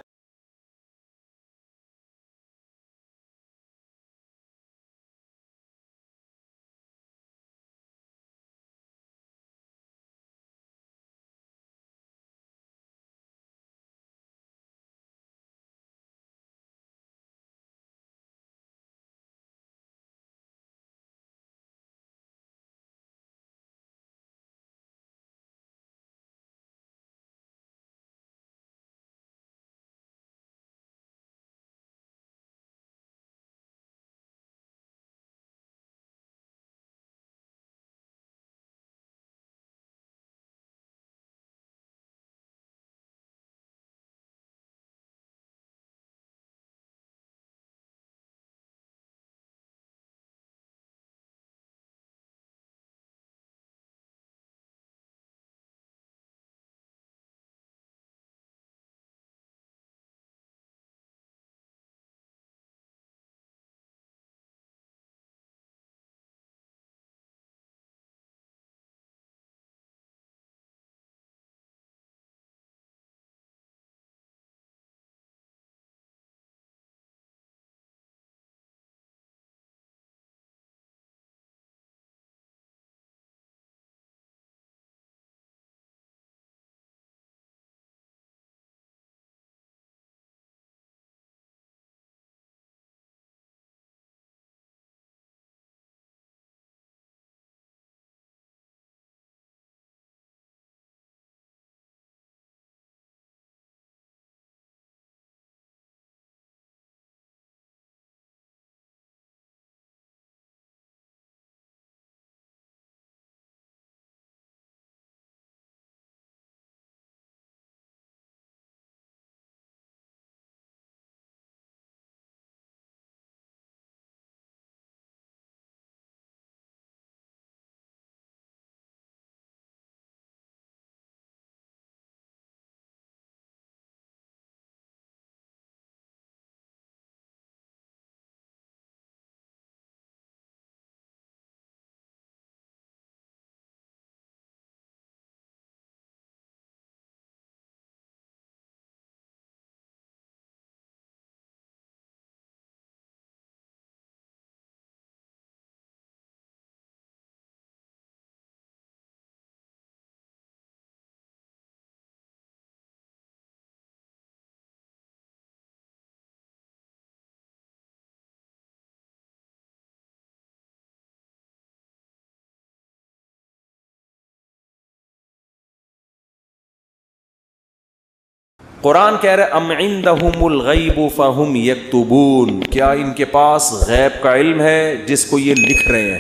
قرآن کہہ رہا ہے ام عندہم الغیب فہم یکتبون، کیا ان کے پاس غیب کا علم ہے جس کو یہ لکھ رہے ہیں؟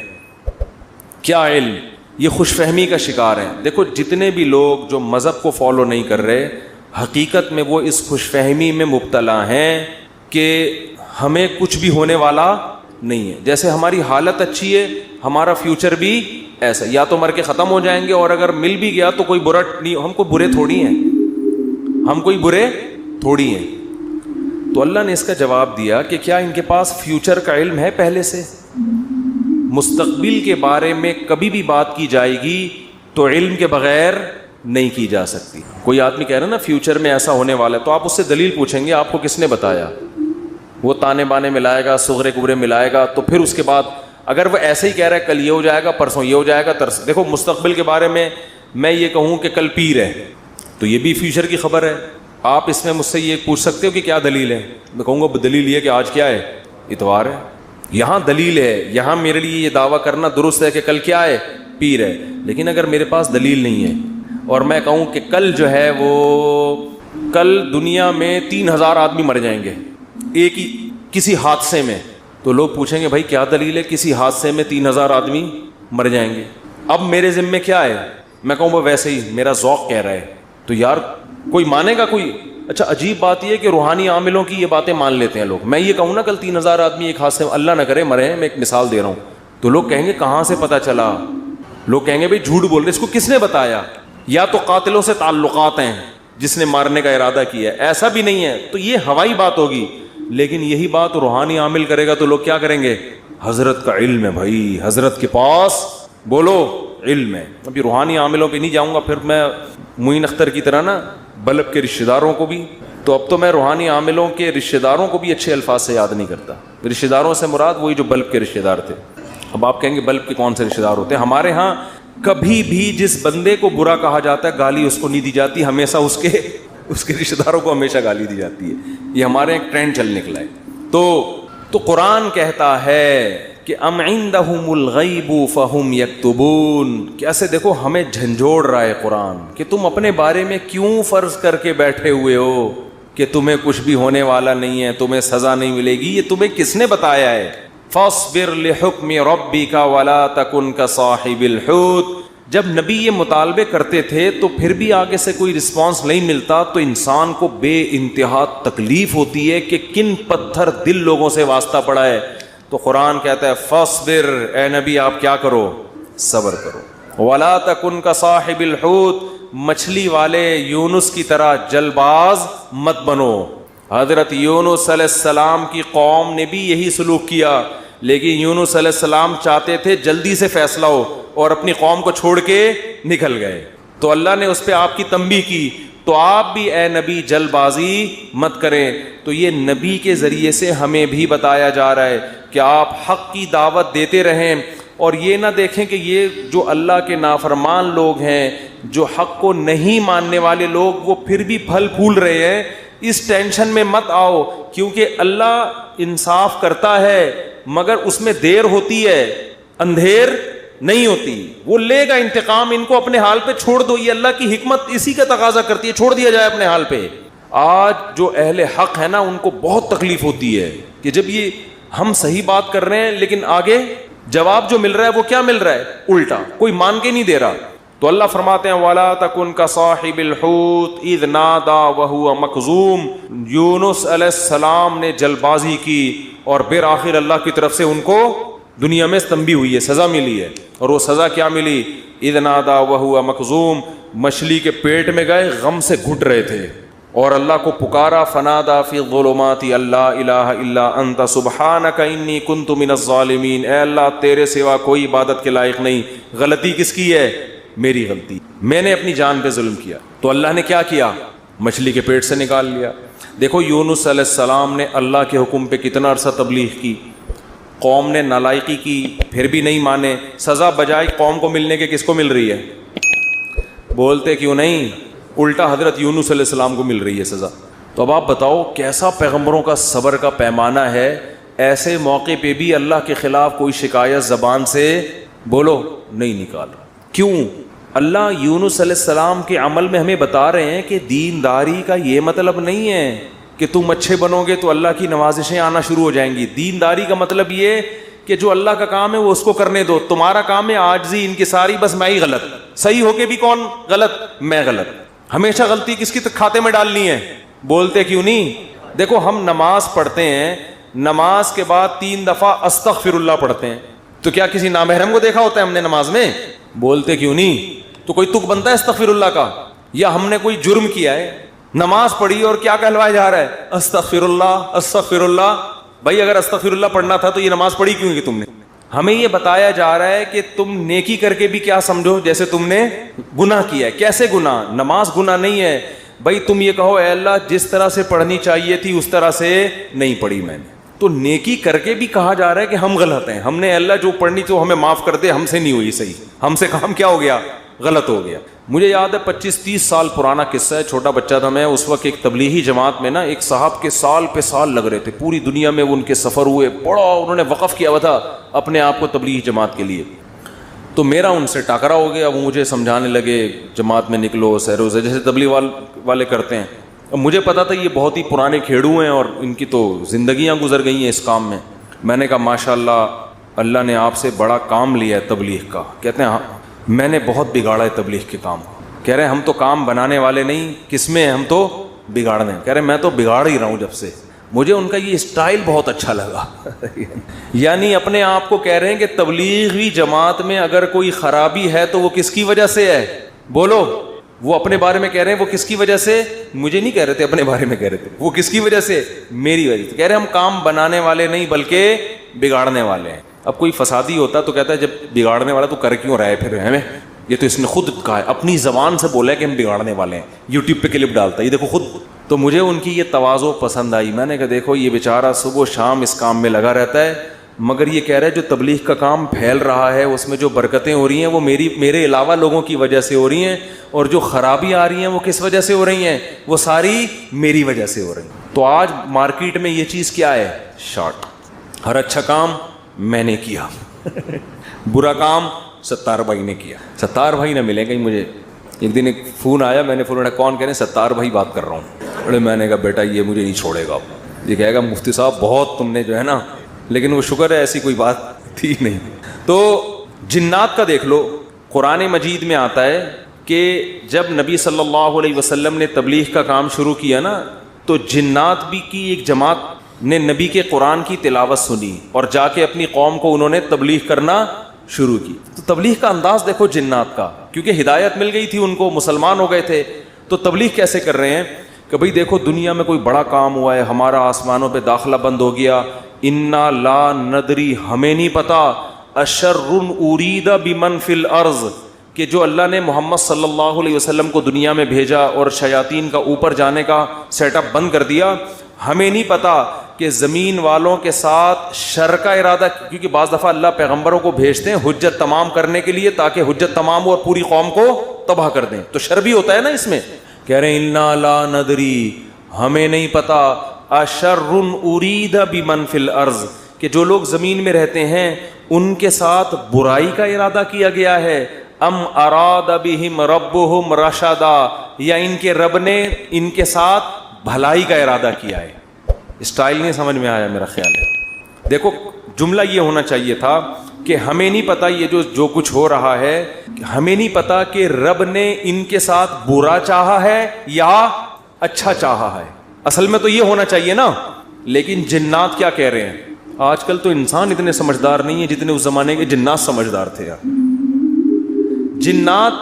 کیا علم؟ یہ خوش فہمی کا شکار ہیں. دیکھو جتنے بھی لوگ جو مذہب کو فالو نہیں کر رہے، حقیقت میں وہ اس خوش فہمی میں مبتلا ہیں کہ ہمیں کچھ بھی ہونے والا نہیں ہے. جیسے ہماری حالت اچھی ہے ہمارا فیوچر بھی ایسا، یا تو مر کے ختم ہو جائیں گے، اور اگر مل بھی گیا تو کوئی برا نہیں، ہم کو برے تھوڑی ہیں، ہم کوئی برے تھوڑی ہیں. تو اللہ نے اس کا جواب دیا کہ کیا ان کے پاس فیوچر کا علم ہے؟ پہلے سے مستقبل کے بارے میں کبھی بھی بات کی جائے گی تو علم کے بغیر نہیں کی جا سکتی. کوئی آدمی کہہ رہا ہے نا فیوچر میں ایسا ہونے والا ہے، تو آپ اس سے دلیل پوچھیں گے آپ کو کس نے بتایا؟ وہ تانے بانے ملائے گا، صغرے کبرے ملائے گا، تو پھر اس کے بعد اگر وہ ایسے ہی کہہ رہا ہے کل یہ ہو جائے گا، پرسوں یہ ہو جائے گا، دیکھو مستقبل کے بارے میں یہ کہوں کہ کل پیر ہے تو یہ بھی فیوچر کی خبر ہے. آپ اس میں مجھ سے یہ پوچھ سکتے ہو کہ کیا دلیل ہے؟ میں کہوں گا دلیل یہ کہ آج کیا ہے؟ اتوار ہے. یہاں دلیل ہے، یہاں میرے لیے یہ دعویٰ کرنا درست ہے کہ کل کیا ہے؟ پیر ہے. لیکن اگر میرے پاس دلیل نہیں ہے اور میں کہوں کہ کل جو ہے وہ کل دنیا میں 3000 آدمی مر جائیں گے ایک ہی کسی حادثے میں، تو لوگ پوچھیں گے بھائی کیا دلیل ہے کسی حادثے میں 3000 آدمی مر جائیں گے؟ اب میرے ذمے کیا ہے؟ میں کہوں وہ ویسے ہی میرا ذوق کہہ رہا ہے، تو یار کوئی مانے گا کوئی؟ اچھا عجیب بات یہ ہے کہ روحانی عاملوں کی یہ باتیں مان لیتے ہیں لوگ. میں یہ کہوں نا کل 3000 آدمی ایک حادثے میں، اللہ نہ کرے مرے ہیں، میں ایک مثال دے رہا ہوں، تو لوگ کہیں گے کہاں سے پتہ چلا؟ لوگ کہیں گے بھائی جھوٹ بول رہے، اس کو کس نے بتایا؟ یا تو قاتلوں سے تعلقات ہیں جس نے مارنے کا ارادہ کیا ہے، ایسا بھی نہیں ہے تو یہ ہوائی بات ہوگی. لیکن یہی بات روحانی عامل کرے گا تو لوگ کیا کریں گے؟ حضرت کا علم ہے بھائی، حضرت کے پاس بولو علم ہے. ابھی روحانی عاملوں پہ نہیں جاؤں گا، پھر میں معین اختر کی طرح نا بلب کے رشتہ داروں کو بھی، تو اب تو میں روحانی عاملوں کے رشتہ داروں کو بھی اچھے الفاظ سے یاد نہیں کرتا. رشتہ داروں سے مراد وہی جو بلب کے رشتہ دار تھے. اب آپ کہیں گے بلب کے کون سے رشتہ دار ہوتے ہیں؟ ہمارے ہاں کبھی بھی جس بندے کو برا کہا جاتا ہے گالی اس کو نہیں دی جاتی، ہمیشہ اس کے رشتہ داروں کو ہمیشہ گالی دی جاتی ہے. یہ ہمارے ایک ٹرینڈ چل نکلا ہے. تو قرآن کہتا ہے کہ ام عندہم الغیب فہم یکتبون. کیسے دیکھو ہمیں جھنجھوڑ رہا ہے قرآن کہ تم اپنے بارے میں کیوں فرض کر کے بیٹھے ہوئے ہو کہ تمہیں کچھ بھی ہونے والا نہیں ہے، تمہیں سزا نہیں ملے گی. یہ تمہیں کس نے بتایا ہے؟ فاصبر لحکم ربک ولا تکن کصاحب الحوت. جب نبی یہ مطالبے کرتے تھے تو پھر بھی آگے سے کوئی رسپانس نہیں ملتا تو انسان کو بے انتہا تکلیف ہوتی ہے کہ کن پتھر دل لوگوں سے واسطہ پڑا ہے. تو قرآن کہتا ہے فاصبر، اے نبی آپ کیا کرو؟ صبر کرو. ولا تکن کصاحب الحوت، مچھلی والے یونس کی طرح جلباز مت بنو. حضرت یونس علیہ السلام کی قوم نے بھی یہی سلوک کیا، لیکن یونس علیہ السلام چاہتے تھے جلدی سے فیصلہ ہو اور اپنی قوم کو چھوڑ کے نکل گئے. تو اللہ نے اس پہ آپ کی تنبیہ کی. تو آپ بھی اے نبی جلد بازی مت کریں. تو یہ نبی کے ذریعے سے ہمیں بھی بتایا جا رہا ہے کہ آپ حق کی دعوت دیتے رہیں، اور یہ نہ دیکھیں کہ یہ جو اللہ کے نافرمان لوگ ہیں، جو حق کو نہیں ماننے والے لوگ، وہ پھر بھی پھل پھول رہے ہیں. اس ٹینشن میں مت آؤ، کیونکہ اللہ انصاف کرتا ہے مگر اس میں دیر ہوتی ہے، اندھیر نہیں ہوتی. وہ لے گا انتقام، ان کو اپنے حال پہ چھوڑ دو. یہ اللہ کی حکمت اسی کا تقاضا کرتی ہے، چھوڑ دیا جائے اپنے حال پہ. آج جو اہل حق ہے نا ان کو بہت تکلیف ہوتی ہے کہ جب یہ ہم صحیح بات کر رہے ہیں لیکن آگے جواب جو مل رہا ہے وہ کیا مل رہا ہے؟ الٹا، کوئی مان کے نہیں دے رہا. تو اللہ فرماتے ہیں وَلَا تَكُنْ كَصَاحِبِ الْحُوتِ إِذْ نَادَى وَهُوَ مَكْظُومٌ. یونس علیہ السلام نے جلد بازی کی اور بالآخر اللہ کی طرف سے ان کو دنیا میں تنبیہ ہوئی ہے، سزا ملی ہے. اور وہ سزا کیا ملی؟ اذ نادا وہو مکظوم. مچھلی کے پیٹ میں گئے، غم سے گھٹ رہے تھے اور اللہ کو پکارا. فنادا فی الظلمات اللہ الہ الا انت سبحانک انی کنت من الظالمین. اے اللہ تیرے سوا کوئی عبادت کے لائق نہیں. غلطی کس کی ہے؟ میری غلطی، میں نے اپنی جان پہ ظلم کیا. تو اللہ نے کیا کیا؟ مچھلی کے پیٹ سے نکال لیا. دیکھو یونس علیہ السلام نے اللہ کے حکم پہ کتنا عرصہ تبلیغ کی، قوم نے نالائقی کی پھر بھی نہیں مانے. سزا بجائے قوم کو ملنے کے کس کو مل رہی ہے؟ بولتے کیوں نہیں؟ الٹا حضرت یونس علیہ السلام کو مل رہی ہے سزا. تو اب آپ بتاؤ کیسا پیغمبروں کا صبر کا پیمانہ ہے. ایسے موقع پہ بھی اللہ کے خلاف کوئی شکایت زبان سے بولو نہیں نکال رہا. کیوں؟ اللہ یونس علیہ السلام کے عمل میں ہمیں بتا رہے ہیں کہ دینداری کا یہ مطلب نہیں ہے کہ تم اچھے بنو گے تو اللہ کی نوازشیں آنا شروع ہو جائیں گی. دینداری کا مطلب یہ کہ جو اللہ کا کام ہے وہ اس کو کرنے دو. تمہارا کام ہے عاجزی انکساری, بس میں ہی غلط, صحیح ہو کے بھی کون غلط, میں غلط. ہمیشہ غلطی کس کی کھاتے میں ڈالنی ہے, بولتے کیوں نہیں؟ دیکھو ہم نماز پڑھتے ہیں, نماز کے بعد 3 دفعہ استغفر اللہ پڑھتے ہیں, تو کیا کسی نامحرم کو دیکھا ہوتا ہے ہم نے نماز میں؟ بولتے کیوں نہیں؟ تو کوئی تک بنتا ہے استغفر اللہ کا؟ یا ہم نے کوئی جرم کیا ہے, نماز پڑھی اور کیا کہلوایا جا رہا ہے, استغفر اللہ استغفر اللہ. بھائی اگر استغفر اللہ پڑھنا تھا تو یہ نماز پڑھی کیوں کی تم نے؟ ہمیں یہ بتایا جا رہا ہے کہ تم نیکی کر کے بھی کیا سمجھو جیسے تم نے گناہ کیا ہے. کیسے گناہ؟ نماز گناہ نہیں ہے. بھائی تم یہ کہو اے اللہ جس طرح سے پڑھنی چاہیے تھی اس طرح سے نہیں پڑھی میں نے, تو نیکی کر کے بھی کہا جا رہا ہے کہ ہم غلط ہیں. ہم نے اے اللہ جو پڑھنی تو ہمیں معاف کر دے, ہم سے نہیں ہوئی صحیح, ہم سے کام کیا ہو گیا, غلط ہو گیا. مجھے یاد ہے 25-30 سال پرانا قصہ ہے, چھوٹا بچہ تھا میں اس وقت. ایک تبلیغی جماعت میں نا ایک صاحب کے سال پہ سال لگ رہے تھے, پوری دنیا میں ان کے سفر ہوئے, بڑا انہوں نے وقف کیا ہوا تھا اپنے آپ کو تبلیغی جماعت کے لیے. تو میرا ان سے ٹاکرا ہو گیا, وہ مجھے سمجھانے لگے جماعت میں نکلو سیر و جیسے تبلیغ والے کرتے ہیں. اب مجھے پتا تھا یہ بہت ہی پرانے کھیڑو ہیں اور ان کی تو زندگیاں گزر گئی ہیں اس کام میں. میں نے کہا ماشاء اللہ اللہ نے آپ سے بڑا کام لیا ہے تبلیغ کا. کہتے ہیں ہاں میں نے بہت بگاڑا ہے تبلیغ کے کام. کہہ رہے ہیں ہم تو کام بنانے والے نہیں, کس میں ہم تو بگاڑنے. کہہ رہے ہیں میں تو بگاڑ ہی رہا ہوں جب سے. مجھے ان کا یہ اسٹائل بہت اچھا لگا. یعنی اپنے آپ کو کہہ رہے ہیں کہ تبلیغی جماعت میں اگر کوئی خرابی ہے تو وہ کس کی وجہ سے ہے؟ بولو. وہ اپنے بارے میں کہہ رہے ہیں وہ کس کی وجہ سے, مجھے نہیں کہہ رہے تھے, اپنے بارے میں کہہ رہے تھے. وہ کس کی وجہ سے؟ میری وجہ سے. کہہ رہے ہیں ہم کام بنانے والے نہیں بلکہ بگاڑنے والے ہیں. اب کوئی فسادی ہوتا تو کہتا ہے جب بگاڑنے والا تو کر کیوں رہا ہے پھر ہمیں؟ یہ تو اس نے خود کہا ہے, اپنی زبان سے بولا ہے کہ ہم بگاڑنے والے ہیں. یوٹیوب پہ کلپ ڈالتا ہے, یہ دیکھو خود. تو مجھے ان کی یہ تواضع پسند آئی. میں نے کہا دیکھو یہ بیچارہ صبح و شام اس کام میں لگا رہتا ہے, مگر یہ کہہ رہا ہے جو تبلیغ کا کام پھیل رہا ہے اس میں جو برکتیں ہو رہی ہیں وہ میرے علاوہ لوگوں کی وجہ سے ہو رہی ہیں, اور جو خرابی آ رہی ہیں وہ کس وجہ سے ہو رہی ہیں؟ وہ ساری میری وجہ سے ہو رہی ہیں. تو آج مارکیٹ میں یہ چیز کیا ہے؟ شارٹ. ہر اچھا کام میں نے کیا, برا کام ستار بھائی نے کیا. ستار بھائی نہ ملے گا مجھے. ایک دن ایک فون آیا, میں نے فون اٹھایا, کون؟ کہہ رہے ہیں ستار بھائی بات کر رہا ہوں. ارے میں نے کہا بیٹا یہ مجھے نہیں چھوڑے گا, یہ کہے گا مفتی صاحب بہت تم نے جو ہے نا, لیکن وہ شکر ہے ایسی کوئی بات تھی نہیں. تو جنات کا دیکھ لو, قرآن مجید میں آتا ہے کہ جب نبی صلی اللہ علیہ وسلم نے تبلیغ کا کام شروع کیا نا تو جنات بھی کی ایک جماعت نے نبی کے قرآن کی تلاوت سنی اور جا کے اپنی قوم کو انہوں نے تبلیغ کرنا شروع کی. تو تبلیغ کا انداز دیکھو جنات کا, کیونکہ ہدایت مل گئی تھی ان کو, مسلمان ہو گئے تھے. تو تبلیغ کیسے کر رہے ہیں کہ بھئی دیکھو دنیا میں کوئی بڑا کام ہوا ہے, ہمارا آسمانوں پہ داخلہ بند ہو گیا, انا لا ندری ہمیں نہیں پتا, اشر ارید بمن فی الارض کہ جو اللہ نے محمد صلی اللہ علیہ وسلم کو دنیا میں بھیجا اور شیاطین کا اوپر جانے کا سیٹ اپ بند کر دیا, ہمیں نہیں پتا کہ زمین والوں کے ساتھ شر کا ارادہ, کیونکہ بعض دفعہ اللہ پیغمبروں کو بھیجتے ہیں حجت تمام کرنے کے لیے تاکہ حجت تمام ہو اور پوری قوم کو تباہ کر دیں, تو شر بھی ہوتا ہے نا اس میں. کہہ رہے ہیں انا لا ندری ہمیں نہیں پتا, اشر ارید بمن فی الارض کہ جو لوگ زمین میں رہتے ہیں ان کے ساتھ برائی کا ارادہ کیا گیا ہے, ام اراد بہم ربہم رشدا یا ان کے رب نے ان کے ساتھ بھلائی کا ارادہ کیا ہے. اسٹائل نہیں سمجھ میں آیا میرا خیال ہے. دیکھو جملہ یہ ہونا چاہیے تھا کہ ہمیں نہیں پتا یہ جو کچھ ہو رہا ہے, ہمیں نہیں پتا کہ رب نے ان کے ساتھ برا چاہا ہے یا اچھا چاہا ہے. اصل میں تو یہ ہونا چاہیے نا. لیکن جنات کیا کہہ رہے ہیں, آج کل تو انسان اتنے سمجھدار نہیں ہے جتنے اس زمانے کے جنات سمجھدار تھے یار. جنات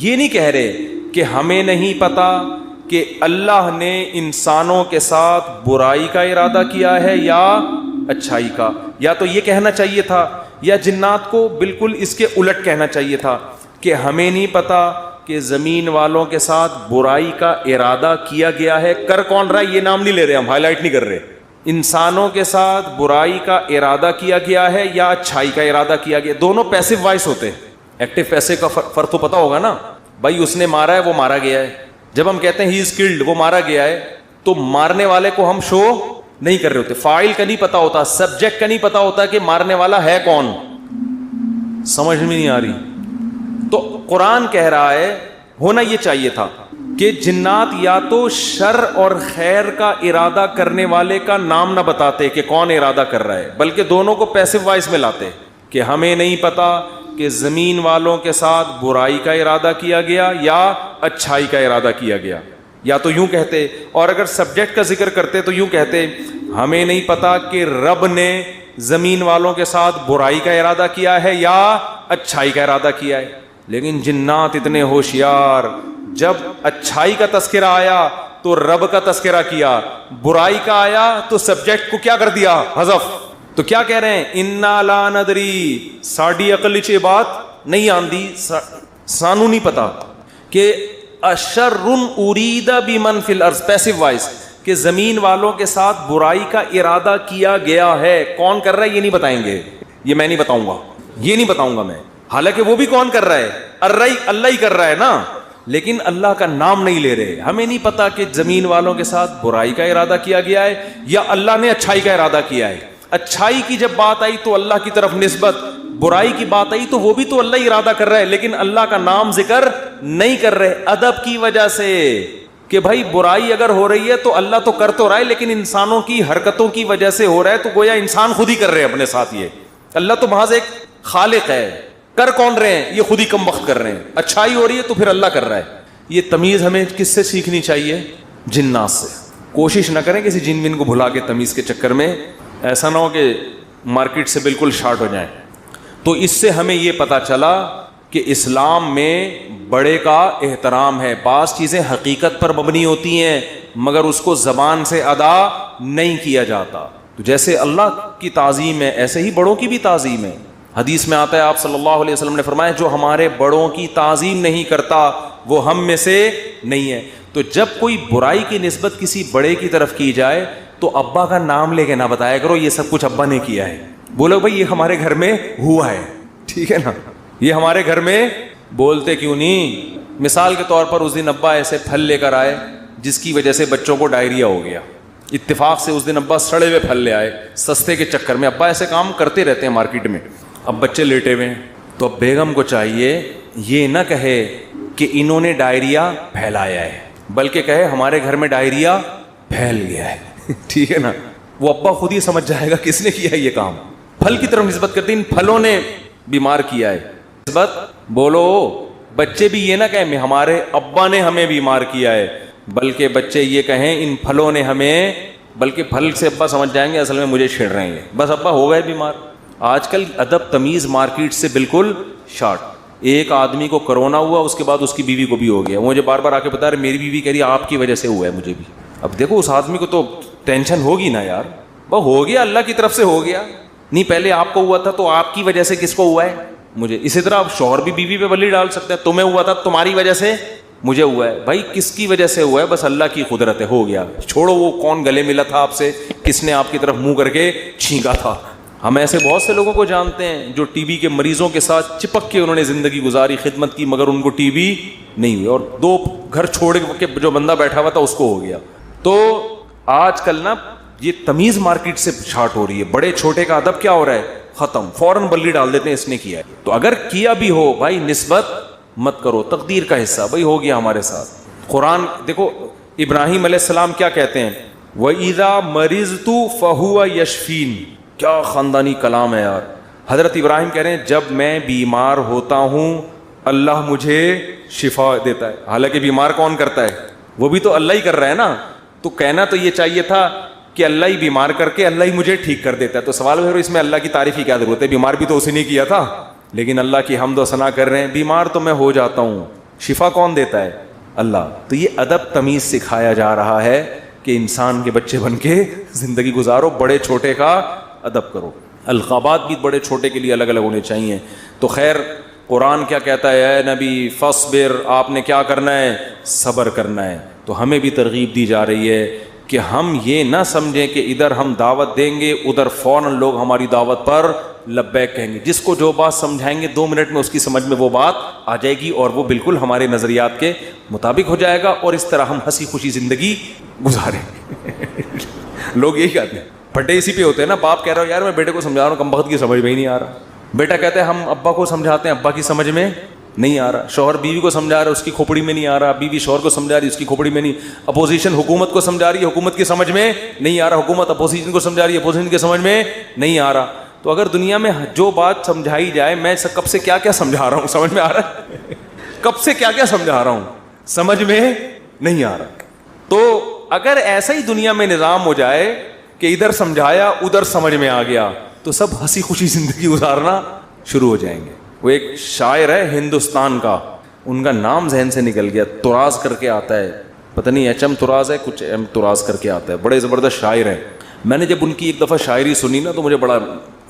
یہ نہیں کہہ رہے کہ ہمیں نہیں پتا کہ اللہ نے انسانوں کے ساتھ برائی کا ارادہ کیا ہے یا اچھائی کا, یا تو یہ کہنا چاہیے تھا, یا جنات کو بالکل اس کے الٹ کہنا چاہیے تھا کہ ہمیں نہیں پتا کہ زمین والوں کے ساتھ برائی کا ارادہ کیا گیا ہے. کر کون رہا ہے یہ نام نہیں لے رہے, ہم ہائی لائٹ نہیں کر رہے. انسانوں کے ساتھ برائی کا ارادہ کیا گیا ہے یا اچھائی کا ارادہ کیا گیا. دونوں پیسو وائس ہوتے ہیں, ایکٹیو پیسے کا فرق تو پتا ہوگا نا. بھائی اس نے مارا ہے, وہ مارا گیا ہے. جب ہم کہتے ہیں ہی از کلڈ, وہ مارا گیا ہے, تو مارنے والے کو ہم شو نہیں کر رہے ہوتے. فاعل کا نہیں پتا ہوتا, سبجیکٹ کا نہیں پتا ہوتا کہ مارنے والا ہے کون. سمجھ میں نہیں آ رہی. تو قرآن کہہ رہا ہے ہونا یہ چاہیے تھا کہ جنات یا تو شر اور خیر کا ارادہ کرنے والے کا نام نہ بتاتے کہ کون ارادہ کر رہا ہے، بلکہ دونوں کو پیسو وائس میں لاتے کہ ہمیں نہیں پتا کہ زمین والوں کے ساتھ برائی کا ارادہ کیا گیا یا اچھائی کا ارادہ کیا گیا، یا تو یوں کہتے، اور اگر سبجیکٹ کا ذکر کرتے تو یوں کہتے ہمیں نہیں پتا کہ رب نے زمین والوں کے ساتھ برائی کا ارادہ کیا ہے یا اچھائی کا ارادہ کیا ہے۔ لیکن جنات اتنے ہوشیار، جب اچھائی کا تذکرہ آیا تو رب کا تذکرہ کیا، برائی کا آیا تو سبجیکٹ کو کیا کر دیا، حذف۔ تو کیا کہہ رہے ہیں، انا لا ندری، ساڈی عقل چ بات نہیں آندی، سانو نہیں پتا کہ اشر ارید بمن فی الارض، پیسو وائس، کہ زمین والوں کے ساتھ برائی کا ارادہ کیا گیا ہے، کون کر رہا ہے یہ نہیں بتائیں گے، یہ میں نہیں بتاؤں گا، یہ نہیں بتاؤں گا میں، حالانکہ وہ بھی کون کر رہا ہے، اللہ ہی کر رہا ہے نا، لیکن اللہ کا نام نہیں لے رہے۔ ہمیں نہیں پتا کہ زمین والوں کے ساتھ برائی کا ارادہ کیا گیا ہے یا اللہ نے اچھائی کا ارادہ کیا ہے۔ اچھائی کی جب بات آئی تو اللہ کی طرف نسبت، برائی کی بات آئی تو وہ بھی تو اللہ ہی ارادہ کر رہا ہے، لیکن اللہ کا نام ذکر نہیں کر رہے، ادب کی وجہ سے کہ بھائی برائی اگر ہو رہی ہے تو اللہ تو کر تو رہا ہے، لیکن انسانوں کی حرکتوں کی وجہ سے ہو رہا ہے، تو گویا انسان خود ہی کر رہے ہیں اپنے ساتھ، یہ اللہ تو محض ایک خالق ہے، کر کون رہے ہیں، یہ خود ہی کم وقت کر رہے ہیں۔ اچھائی ہو رہی ہے تو پھر اللہ کر رہا ہے۔ یہ تمیز ہمیں کس سے سیکھنی چاہیے، جنات سے۔ کوشش نہ کریں کسی جن ون کو بھلا کے تمیز کے چکر میں، ایسا نہ ہو کہ مارکیٹ سے بالکل شارٹ ہو جائیں۔ تو اس سے ہمیں یہ پتہ چلا کہ اسلام میں بڑے کا احترام ہے، بعض چیزیں حقیقت پر مبنی ہوتی ہیں مگر اس کو زبان سے ادا نہیں کیا جاتا، تو جیسے اللہ کی تعظیم ہے ایسے ہی بڑوں کی بھی تعظیم ہے۔ حدیث میں آتا ہے، آپ صلی اللہ علیہ وسلم نے فرمایا جو ہمارے بڑوں کی تعظیم نہیں کرتا وہ ہم میں سے نہیں ہے۔ تو جب کوئی برائی کی نسبت کسی بڑے کی طرف کی جائے تو ابا کا نام لے کے نہ بتایا کرو یہ سب کچھ ابا نے کیا ہے، بولو بھائی یہ ہمارے گھر میں ہوا ہے، ٹھیک ہے نا، یہ ہمارے گھر میں، بولتے کیوں نہیں؟ مثال کے طور پر اس دن ابا ایسے پھل لے کر آئے جس کی وجہ سے بچوں کو ڈائریا ہو گیا، اتفاق سے اس دن ابا سڑے ہوئے پھل لے آئے سستے کے چکر میں، ابا ایسے کام کرتے رہتے ہیں مارکیٹ میں، اب بچے لیٹے ہوئے ہیں، تو اب بیگم کو چاہیے یہ نہ کہے کہ انہوں نے ڈائریا پھیلایا ہے، بلکہ کہے ہمارے گھر میں ڈائریا پھیل گیا ہے ٹھیک ہے نا، وہ ابا خود ہی سمجھ جائے گا کس نے کیا ہے یہ کام، پھل کی طرف نسبت کرتے ہیں، ان پھلوں نے بیمار کیا ہے، نسبت بولو۔ بچے بھی یہ نہ کہیں ہمارے ابا نے ہمیں بیمار کیا ہے، بلکہ بچے یہ کہیں ان پھلوں نے ہمیں، بلکہ پھل سے ابا سمجھ جائیں گے اصل میں مجھے چھیڑ رہے ہیں، بس ابا ہو گئے بیمار۔ آج کل ادب تمیز مارکیٹ سے بالکل شارٹ۔ ایک آدمی کو کرونا ہوا، اس کے بعد اس کی بیوی کو بھی ہو گیا، مجھے بار بار آ کے بتا رہے میری بیوی کہہ رہی آپ کی وجہ سے ہوا ہے مجھے بھی۔ اب دیکھو اس آدمی کو تو ٹینشن ہوگی نا یار، وہ ہو گیا اللہ کی طرف سے ہو گیا، نہیں پہلے آپ کو ہوا تھا تو آپ کی وجہ سے کس کو ہوا ہے، مجھے۔ اسی طرح اب شوہر بھی بیوی پہ بلی ڈال سکتے ہیں، تمہیں ہوا تھا تمہاری وجہ سے مجھے ہوا ہے، بھائی کس کی وجہ سے ہوا ہے، بس اللہ کی قدرت ہے، ہو گیا، چھوڑو وہ کون گلے ملا تھا آپ سے، کس نے آپ کی طرف منہ کر کے چھینکا تھا۔ ہم ایسے بہت سے لوگوں کو جانتے ہیں جو ٹی بی کے مریضوں کے ساتھ چپک کے انہوں نے زندگی گزاری، خدمت کی، مگر ان کو ٹی بی نہیں ہوئی، اور 2 گھر چھوڑ کے جو بندہ بیٹھا ہوا تھا اس کو ہو گیا۔ تو آج کل نا یہ تمیز مارکیٹ سے شارٹ ہو رہی ہے، بڑے چھوٹے کا ادب کیا ہو رہا ہے، ختم، فوراً بلی ڈال دیتے ہیں اس نے کیا ہے۔ تو اگر کیا بھی ہو بھائی نسبت مت کرو، تقدیر کا حصہ، بھائی ہو گیا ہمارے ساتھ۔ قرآن دیکھو ابراہیم علیہ السلام کیا کہتے ہیں، وَإِذَا مَرِضْتُ فَهُوَ يَشْفِينِ، کیا خاندانی کلام ہے یار۔ حضرت ابراہیم کہہ رہے ہیں جب میں بیمار ہوتا ہوں اللہ مجھے شفا دیتا ہے، حالانکہ بیمار کون کرتا ہے، وہ بھی تو اللہ ہی کر رہا ہے نا، تو کہنا تو یہ چاہیے تھا کہ اللہ ہی بیمار کر کے اللہ ہی مجھے ٹھیک کر دیتا ہے۔ تو سوال ہے اس میں اللہ کی تعریف کی کیا ضرورت ہے، بیمار بھی تو اسی نے کیا تھا، لیکن اللہ کی حمد و ثنا کر رہے ہیں، بیمار تو میں ہو جاتا ہوں، شفا کون دیتا ہے، اللہ۔ تو یہ ادب تمیز سکھایا جا رہا ہے کہ انسان کے بچے بن کے زندگی گزارو، بڑے چھوٹے کا ادب کرو۔ القابات بھی بڑے چھوٹے کے لیے الگ الگ ہونے چاہیے۔ تو خیر قرآن کیا کہتا ہے، اے نبی فاصبر، آپ نے کیا کرنا ہے، صبر کرنا ہے۔ تو ہمیں بھی ترغیب دی جا رہی ہے کہ ہم یہ نہ سمجھیں کہ ادھر ہم دعوت دیں گے ادھر فوراً لوگ ہماری دعوت پر لبیک کہیں گے، جس کو جو بات سمجھائیں گے 2 منٹ میں اس کی سمجھ میں وہ بات آ جائے گی اور وہ بالکل ہمارے نظریات کے مطابق ہو جائے گا، اور اس طرح ہم ہنسی خوشی زندگی گزاریں لوگ یہی کہتے ہیں، پھٹے اسی پہ ہوتے ہیں نا، باپ کہہ رہا ہو یار میں بیٹے کو سمجھا رہا ہوں کم بخت کی سمجھ میں ہی نہیں آ رہا، بیٹا کہتے ہیں ہم ابا کو سمجھاتے ہیں ابا کی سمجھ میں نہیں آ رہا. شوہر بیوی کو سمجھا رہا ہے, اس کی کھوپڑی میں نہیں آ رہا. بیوی شوہر کو سمجھا رہی ہے, اس کی کھوپڑی میں نہیں. اپوزیشن حکومت کو سمجھا رہی ہے, حکومت کی سمجھ میں نہیں آ رہا. حکومت اپوزیشن کو سمجھا رہی ہے, اپوزیشن کی سمجھ میں نہیں آ رہا. تو اگر دنیا میں جو بات سمجھائی جائے, میں کب سے کیا کیا سمجھا رہا ہوں, سمجھ میں آ رہا ہے؟ کب سے کیا کیا سمجھا رہا ہوں, سمجھ میں نہیں آ رہا. تو اگر ایسا ہی دنیا میں نظام ہو جائے کہ ادھر سمجھایا ادھر سمجھ میں آ گیا, تو سب ہنسی خوشی زندگی گزارنا شروع ہو جائیں گے. وہ ایک شاعر ہے ہندوستان کا, ان کا نام ذہن سے نکل گیا, تراز کر کے آتا ہے, پتہ نہیں ایچ ایم تراز ہے, کچھ ایم تراز کر کے آتا ہے, بڑے زبردست شاعر ہیں. میں نے جب ان کی ایک دفعہ شاعری سنی نا, تو مجھے بڑا,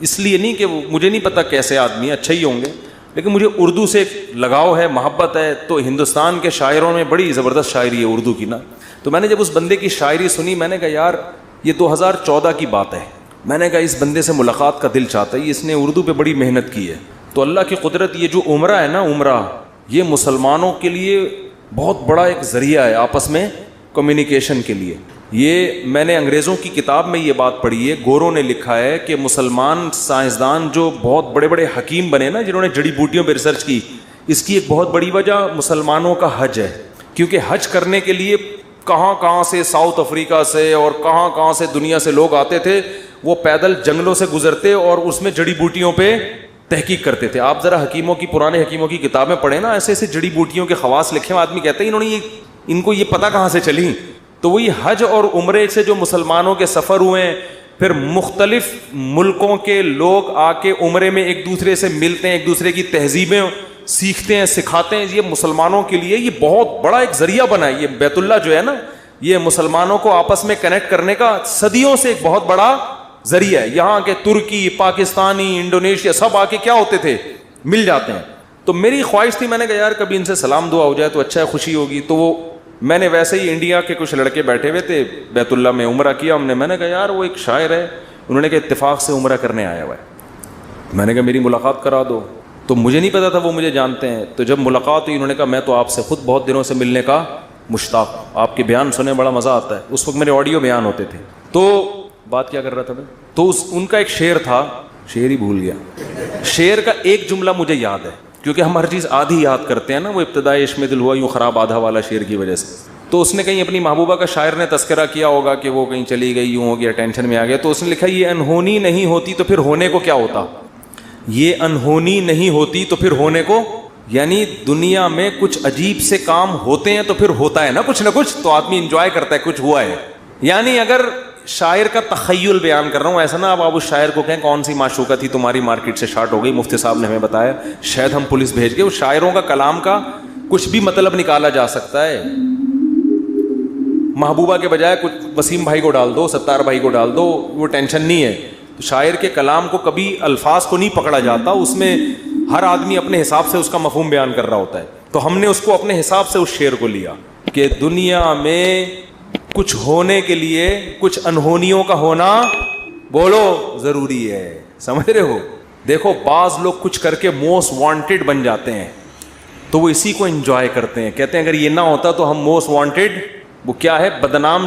اس لیے نہیں کہ مجھے نہیں پتا کیسے آدمی, اچھے ہی ہوں گے, لیکن مجھے اردو سے لگاؤ ہے, محبت ہے. تو ہندوستان کے شاعروں میں بڑی زبردست شاعری ہے اردو کی نا. تو میں نے جب اس بندے کی شاعری سنی, میں نے کہا یار یہ 2014 کی بات ہے. میں نے کہا اس بندے سے ملاقات کا دل چاہتا ہے, اس نے اردو پہ بڑی محنت کی ہے. تو اللہ کی قدرت, یہ جو عمرہ ہے نا, عمرہ یہ مسلمانوں کے لیے بہت بڑا ایک ذریعہ ہے آپس میں کمیونیکیشن کے لیے. یہ میں نے انگریزوں کی کتاب میں یہ بات پڑھی ہے, گوروں نے لکھا ہے کہ مسلمان سائنسدان جو بہت بڑے بڑے حکیم بنے نا, جنہوں نے جڑی بوٹیوں پہ ریسرچ کی, اس کی ایک بہت بڑی وجہ مسلمانوں کا حج ہے. کیونکہ حج کرنے کے لیے کہاں کہاں سے, ساؤتھ افریقہ سے اور کہاں کہاں سے دنیا سے لوگ آتے تھے. وہ پیدل جنگلوں سے گزرتے اور اس میں جڑی بوٹیوں پہ تحقیق کرتے تھے. آپ ذرا حکیموں کی, پرانے حکیموں کی کتابیں پڑھیں نا, ایسے ایسے جڑی بوٹیوں کے خواص لکھے ہیں, آدمی کہتے ہیں انہوں نے ان کو یہ پتہ کہاں سے چلی. تو وہی حج اور عمرے سے جو مسلمانوں کے سفر ہوئے ہیں, پھر مختلف ملکوں کے لوگ آ کے عمرے میں ایک دوسرے سے ملتے ہیں, ایک دوسرے کی تہذیبیں سیکھتے ہیں, سکھاتے ہیں. یہ مسلمانوں کے لیے یہ بہت بڑا ایک ذریعہ بنا ہے. یہ بیت اللہ جو ہے نا, یہ مسلمانوں کو آپس میں کنیکٹ کرنے کا صدیوں سے ایک بہت بڑا ذریعہ ہے. یہاں کے ترکی, پاکستانی, انڈونیشیا سب آ کے کیا ہوتے تھے, مل جاتے ہیں. تو میری خواہش تھی, میں نے کہا یار کبھی ان سے سلام دعا ہو جائے تو اچھا ہے, خوشی ہوگی. تو وہ میں نے ویسے ہی, انڈیا کے کچھ لڑکے بیٹھے ہوئے تھے, بیت اللہ میں عمرہ کیا ہم نے. میں نے کہا یار وہ ایک شاعر ہے, انہوں نے کہا اتفاق سے عمرہ کرنے آیا ہوا ہے. میں نے کہا میری ملاقات کرا دو. تو مجھے نہیں پتا تھا وہ مجھے جانتے ہیں. تو جب ملاقات ہوئی, انہوں نے کہا میں تو آپ سے خود بہت دنوں سے ملنے کا مشتاق, آپ کے بیان سنے بڑا مزہ آتا ہے. اس وقت میرے آڈیو بیان ہوتے تھے. تو بات کیا کر رہا تھا میں, تو ان کا ایک شعر تھا, شعر ہی بھول گیا. شعر کا ایک جملہ مجھے یاد ہے, کیونکہ ہم ہر چیز آدھی یاد کرتے ہیں نا, وہ ابتدائی عشق میں دل ہوا یوں خراب آدھا والا شعر کی وجہ سے. تو اس نے کہیں اپنی محبوبہ کا, شاعر نے تذکرہ کیا ہوگا کہ وہ کہیں چلی گئی, یوں ہو گیا, ٹینشن میں آ گیا. تو اس نے لکھا یہ انہونی نہیں ہوتی تو پھر ہونے کو کیا ہوتا. یہ انہونی نہیں ہوتی تو پھر ہونے کو, یعنی دنیا میں کچھ عجیب سے کام ہوتے ہیں تو پھر ہوتا ہے نا کچھ نہ کچھ, تو آدمی انجوائے کرتا ہے کچھ ہوا ہے. یعنی اگر شاعر کا تخیل بیان کر رہا ہوں, ایسا نا آپ اس شاعر کو کہیں کون سی معشوقہ تھی تمہاری مارکیٹ سے شارٹ ہو گئی, مفتی صاحب نے ہمیں بتایا, شاید ہم پولیس بھیج کے. اس شاعروں کا کلام کا کچھ بھی مطلب نکالا جا سکتا ہے. محبوبہ کے بجائے کچھ وسیم بھائی کو ڈال دو, ستار بھائی کو ڈال دو, وہ ٹینشن نہیں ہے. تو شاعر کے کلام کو کبھی الفاظ کو نہیں پکڑا جاتا, اس میں ہر آدمی اپنے حساب سے اس کا مفہوم بیان کر رہا ہوتا ہے. تو ہم نے اس کو اپنے حساب سے اس شعر کو لیا کہ دنیا میں کچھ ہونے کے لیے کچھ انہونیوں کا ہونا بولو ضروری ہے. سمجھ رہے ہو. دیکھو بعض لوگ کچھ کر کے موسٹ وانٹیڈ بن جاتے ہیں, تو وہ اسی کو انجوائے کرتے ہیں. کہتے ہیں اگر یہ نہ ہوتا تو ہم موسٹ وانٹیڈ, وہ کیا ہے, بدنام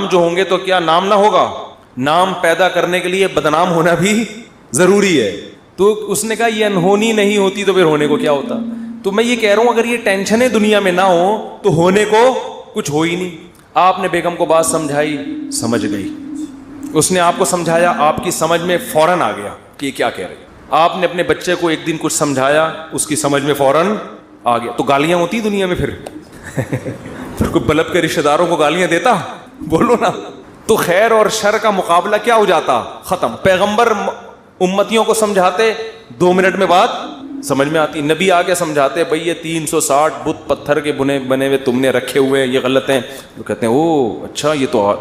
جو ہوں گے تو کیا نام نہ ہوگا. نام پیدا کرنے کے لیے بدنام ہونا بھی ضروری ہے. تو اس نے کہا یہ انہونی نہیں ہوتی تو پھر ہونے کو کیا ہوتا. تو میں یہ کہہ رہا ہوں اگر یہ ٹینشنیں دنیا میں نہ ہو تو ہونے کو کچھ ہو ہی نہیں. آپ نے بیگم کو بات سمجھائی, سمجھ گئی. اس نے آپ کو سمجھایا, آپ کی سمجھ میں فوراً آ گیا کہ یہ کیا کہہ رہے. آپ نے اپنے بچے کو ایک دن کچھ سمجھایا, اس کی سمجھ میں فوراً آ گیا. تو گالیاں ہوتی دنیا میں پھر کوئی بلب کے رشتہ داروں کو گالیاں دیتا, بولو نا. تو خیر اور شر کا مقابلہ کیا ہو جاتا, ختم. پیغمبر امتیوں کو سمجھاتے, 2 منٹ میں بات سمجھ میں آتی. نبی آگے سمجھاتے, بھئی یہ 360 بت پتھر کے بنے ہوئے تم نے رکھے ہوئے, یہ غلط ہیں. تو کہتے ہیں او اچھا, یہ تو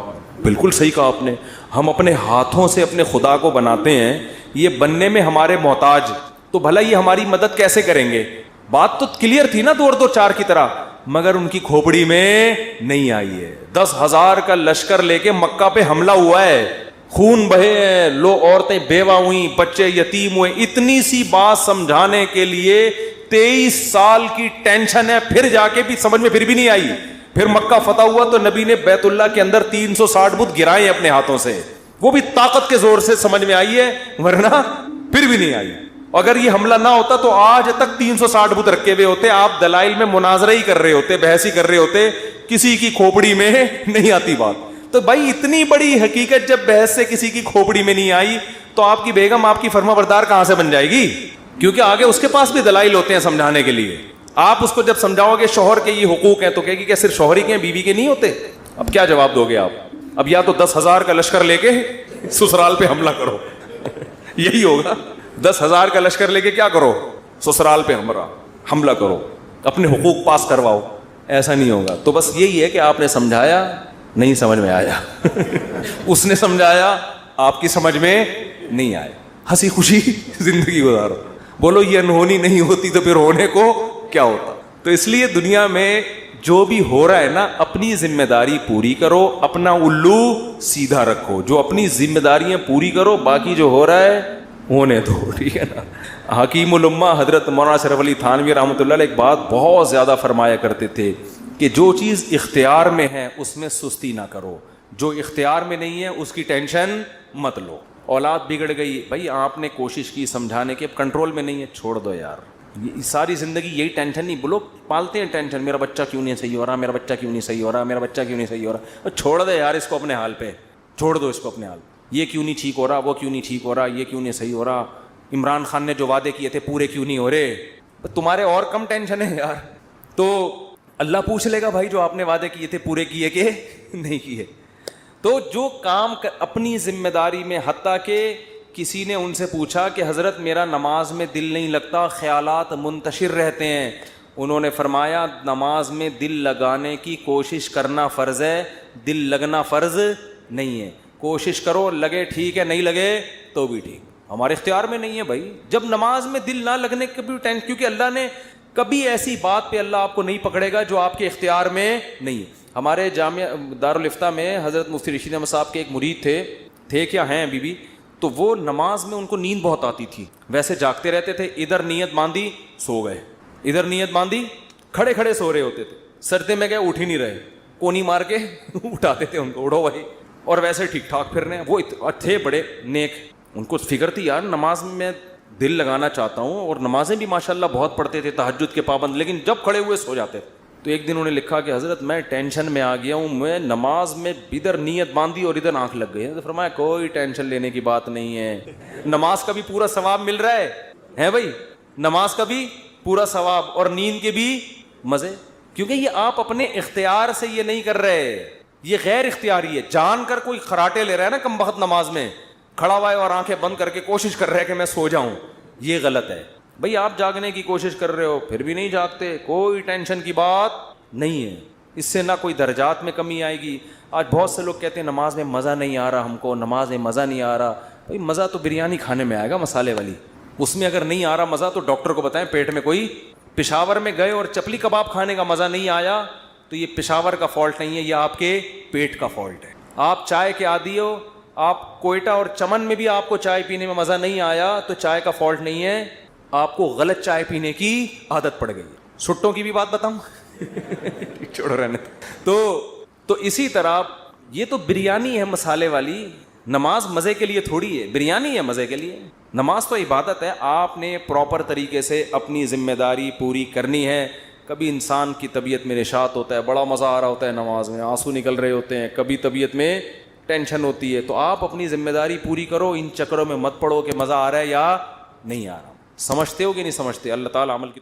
بالکل صحیح کہا آپ نے. ہم اپنے ہاتھوں سے اپنے خدا کو بناتے ہیں, یہ بننے میں ہمارے محتاج, تو بھلا یہ ہماری مدد کیسے کریں گے. بات تو کلیئر تھی نا, 2-2-4 کی طرح, مگر ان کی کھوپڑی میں نہیں آئی ہے. 10,000 کا لشکر لے کے مکہ پہ حملہ ہوا ہے, خون بہے ہیں, لو عورتیں بیوہ ہوئیں, بچے یتیم ہوئے. اتنی سی بات سمجھانے کے لیے 23 سال کی ٹینشن ہے, پھر جا کے بھی سمجھ میں پھر بھی نہیں آئی. پھر مکہ فتح ہوا تو نبی نے بیت اللہ کے اندر 360 بت گرائے اپنے ہاتھوں سے, وہ بھی طاقت کے زور سے سمجھ میں آئی ہے, ورنہ پھر بھی نہیں آئی. اگر یہ حملہ نہ ہوتا تو آج تک 360 بت رکھے ہوئے ہوتے, آپ دلائل میں مناظرہ ہی کر رہے ہوتے, بحث ہی کر رہے ہوتے, کسی کی کھوپڑی میں نہیں آتی بات. تو بھائی اتنی بڑی حقیقت جب بحث سے کسی کی کھوپڑی میں نہیں آئی تو آپ کی بیگم آپ کی فرما بردار کہاں سے بن جائے گی؟ کیونکہ آگے اس کے پاس بھی دلائل ہوتے ہیں سمجھانے کے لیے. آپ اس کو جب سمجھاؤ گے شوہر کے یہ حقوق ہیں تو کہے گی کہ صرف شوہر ہی کے ہیں, بیوی کے نہیں ہوتے. اب کیا جواب دو گے آپ؟ اب یا تو 10,000 کا لشکر لے کے سسرال پہ حملہ کرو, یہی ہوگا. 10,000 کا لشکر لے کے کیا کرو؟ سسرال پہ حملہ کرو, اپنے حقوق پاس کرواؤ. ایسا نہیں ہوگا. تو بس یہی ہے کہ آپ نے سمجھایا, نہیں سمجھ میں آیا. اس نے سمجھایا, آپ کی سمجھ میں نہیں آیا. ہنسی خوشی زندگی گزارو. بولو یہ انہونی نہیں ہوتی تو پھر ہونے کو کیا ہوتا. تو اس لیے دنیا میں جو بھی ہو رہا ہے نا, اپنی ذمہ داری پوری کرو, اپنا الو سیدھا رکھو. جو اپنی ذمہ داریاں پوری کرو, باقی جو ہو رہا ہے ہونے دو, ٹھیک ہے نا. حکیم الامہ حضرت مولانا اشرف علی تھانوی رحمۃ اللہ علیہ ایک بات بہت زیادہ فرمایا کرتے تھے کہ جو چیز اختیار میں ہے اس میں سستی نہ کرو, جو اختیار میں نہیں ہے اس کی ٹینشن مت لو. اولاد بگڑ گئی, بھائی آپ نے کوشش کی سمجھانے کی, اب کنٹرول میں نہیں ہے, چھوڑ دو یار. یہ ساری زندگی یہی ٹینشن نہیں, بولو پالتے ہیں ٹینشن, میرا بچہ کیوں نہیں صحیح ہو رہا, میرا بچہ کیوں نہیں صحیح ہو رہا, میرا بچہ کیوں نہیں صحیح ہو رہا. چھوڑ دے یار اس کو اپنے حال پہ, چھوڑ دو اس کو اپنے حال. یہ کیوں نہیں ٹھیک ہو رہا, وہ کیوں نہیں ٹھیک ہو رہا, یہ کیوں نہیں صحیح ہو رہا, عمران خان نے جو وعدے کیے تھے پورے کیوں نہیں ہو رہے. تمہارے اور کم ٹینشن ہے یار. تو اللہ پوچھ لے گا بھائی جو آپ نے وعدے کیے تھے پورے کیے کہ نہیں کیے. تو جو کام اپنی ذمہ داری میں, حتیٰ کہ کسی نے ان سے پوچھا کہ حضرت میرا نماز میں دل نہیں لگتا, خیالات منتشر رہتے ہیں. انہوں نے فرمایا نماز میں دل لگانے کی کوشش کرنا فرض ہے, دل لگنا فرض نہیں ہے. کوشش کرو, لگے ٹھیک ہے, نہیں لگے تو بھی ٹھیک, ہمارے اختیار میں نہیں ہے بھائی. جب نماز میں دل نہ لگنے کا بھی ٹینشن, کیونکہ اللہ نے کبھی ایسی بات پہ اللہ آپ کو نہیں پکڑے گا جو آپ کے اختیار میں نہیں ہے. ہمارے جامعہ دارالفتہ میں حضرت مفتی رشید احمد صاحب کے ایک مرید تھے کیا ہیں ابھی بھی, تو وہ نماز میں ان کو نیند بہت آتی تھی, ویسے جاگتے رہتے تھے, ادھر نیت باندھی سو گئے, ادھر نیت باندھی کھڑے کھڑے سو رہے ہوتے تھے, سردے میں گئے اٹھ ہی نہیں رہے, کونی مار کے اٹھاتے تھے ان کو, اٹھو بھائی, اور ویسے ٹھیک ٹھاک پھر رہے ہیں. وہ تھے بڑے نیک, ان کو فکر تھی یار نماز میں دل لگانا چاہتا ہوں, اور نمازیں بھی ماشاءاللہ بہت پڑھتے تھے, تہجد کے پابند, لیکن جب کھڑے ہوئے سو جاتے. تو ایک دن انہوں نے لکھا کہ حضرت میں ٹینشن میں آ گیا ہوں, میں نماز میں ادھر نیت باندھی اور ادھر آنکھ لگ گئی. تو فرمایا کوئی ٹینشن لینے کی بات نہیں ہے, نماز کا بھی پورا ثواب مل رہا ہے بھائی, نماز کا بھی پورا ثواب اور نیند کے بھی مزے. کیونکہ یہ آپ اپنے اختیار سے یہ نہیں کر رہے, یہ غیر اختیاری ہے. جان کر کوئی خراٹے لے رہا ہے نا کم بخت, نماز میں کھڑا ہوا ہے اور آنکھیں بند کر کے کوشش کر رہا ہے کہ میں سو جاؤں, یہ غلط ہے. بھئی آپ جاگنے کی کوشش کر رہے ہو پھر بھی نہیں جاگتے, کوئی ٹینشن کی بات نہیں ہے, اس سے نہ کوئی درجات میں کمی آئے گی. آج بہت سے لوگ کہتے ہیں نماز میں مزہ نہیں آ رہا, ہم کو نماز میں مزہ نہیں آ رہا. بھئی مزہ تو بریانی کھانے میں آئے گا مسالے والی, اس میں اگر نہیں آ رہا مزہ تو ڈاکٹر کو بتائیں پیٹ میں کوئی. پشاور میں گئے اور چپلی کباب کھانے کا مزہ نہیں آیا تو یہ پشاور کا فالٹ نہیں ہے, یہ آپ کے پیٹ کا فالٹ ہے. آپ چائے کے عادی ہو, آپ کوئٹہ اور چمن میں بھی آپ کو چائے پینے میں مزہ نہیں آیا تو چائے کا فالٹ نہیں ہے, آپ کو غلط چائے پینے کی عادت پڑ گئی. سٹوں کی بھی بات بتاؤں چھوڑو رہنے. تو اسی طرح یہ تو بریانی ہے مسالے والی, نماز مزے کے لیے تھوڑی ہے, بریانی ہے مزے کے لیے. نماز تو عبادت ہے, آپ نے پراپر طریقے سے اپنی ذمہ داری پوری کرنی ہے. کبھی انسان کی طبیعت میں نشاط ہوتا ہے, بڑا مزہ آ رہا ہوتا ہے نماز میں, آنسو نکل رہے ہوتے ہیں, کبھی طبیعت میں ٹینشن ہوتی ہے, تو آپ اپنی ذمہ داری پوری کرو, ان چکروں میں مت پڑو کہ مزہ آ رہا ہے یا نہیں آ رہا. سمجھتے ہو کہ نہیں سمجھتے؟ اللہ تعالیٰ عمل کی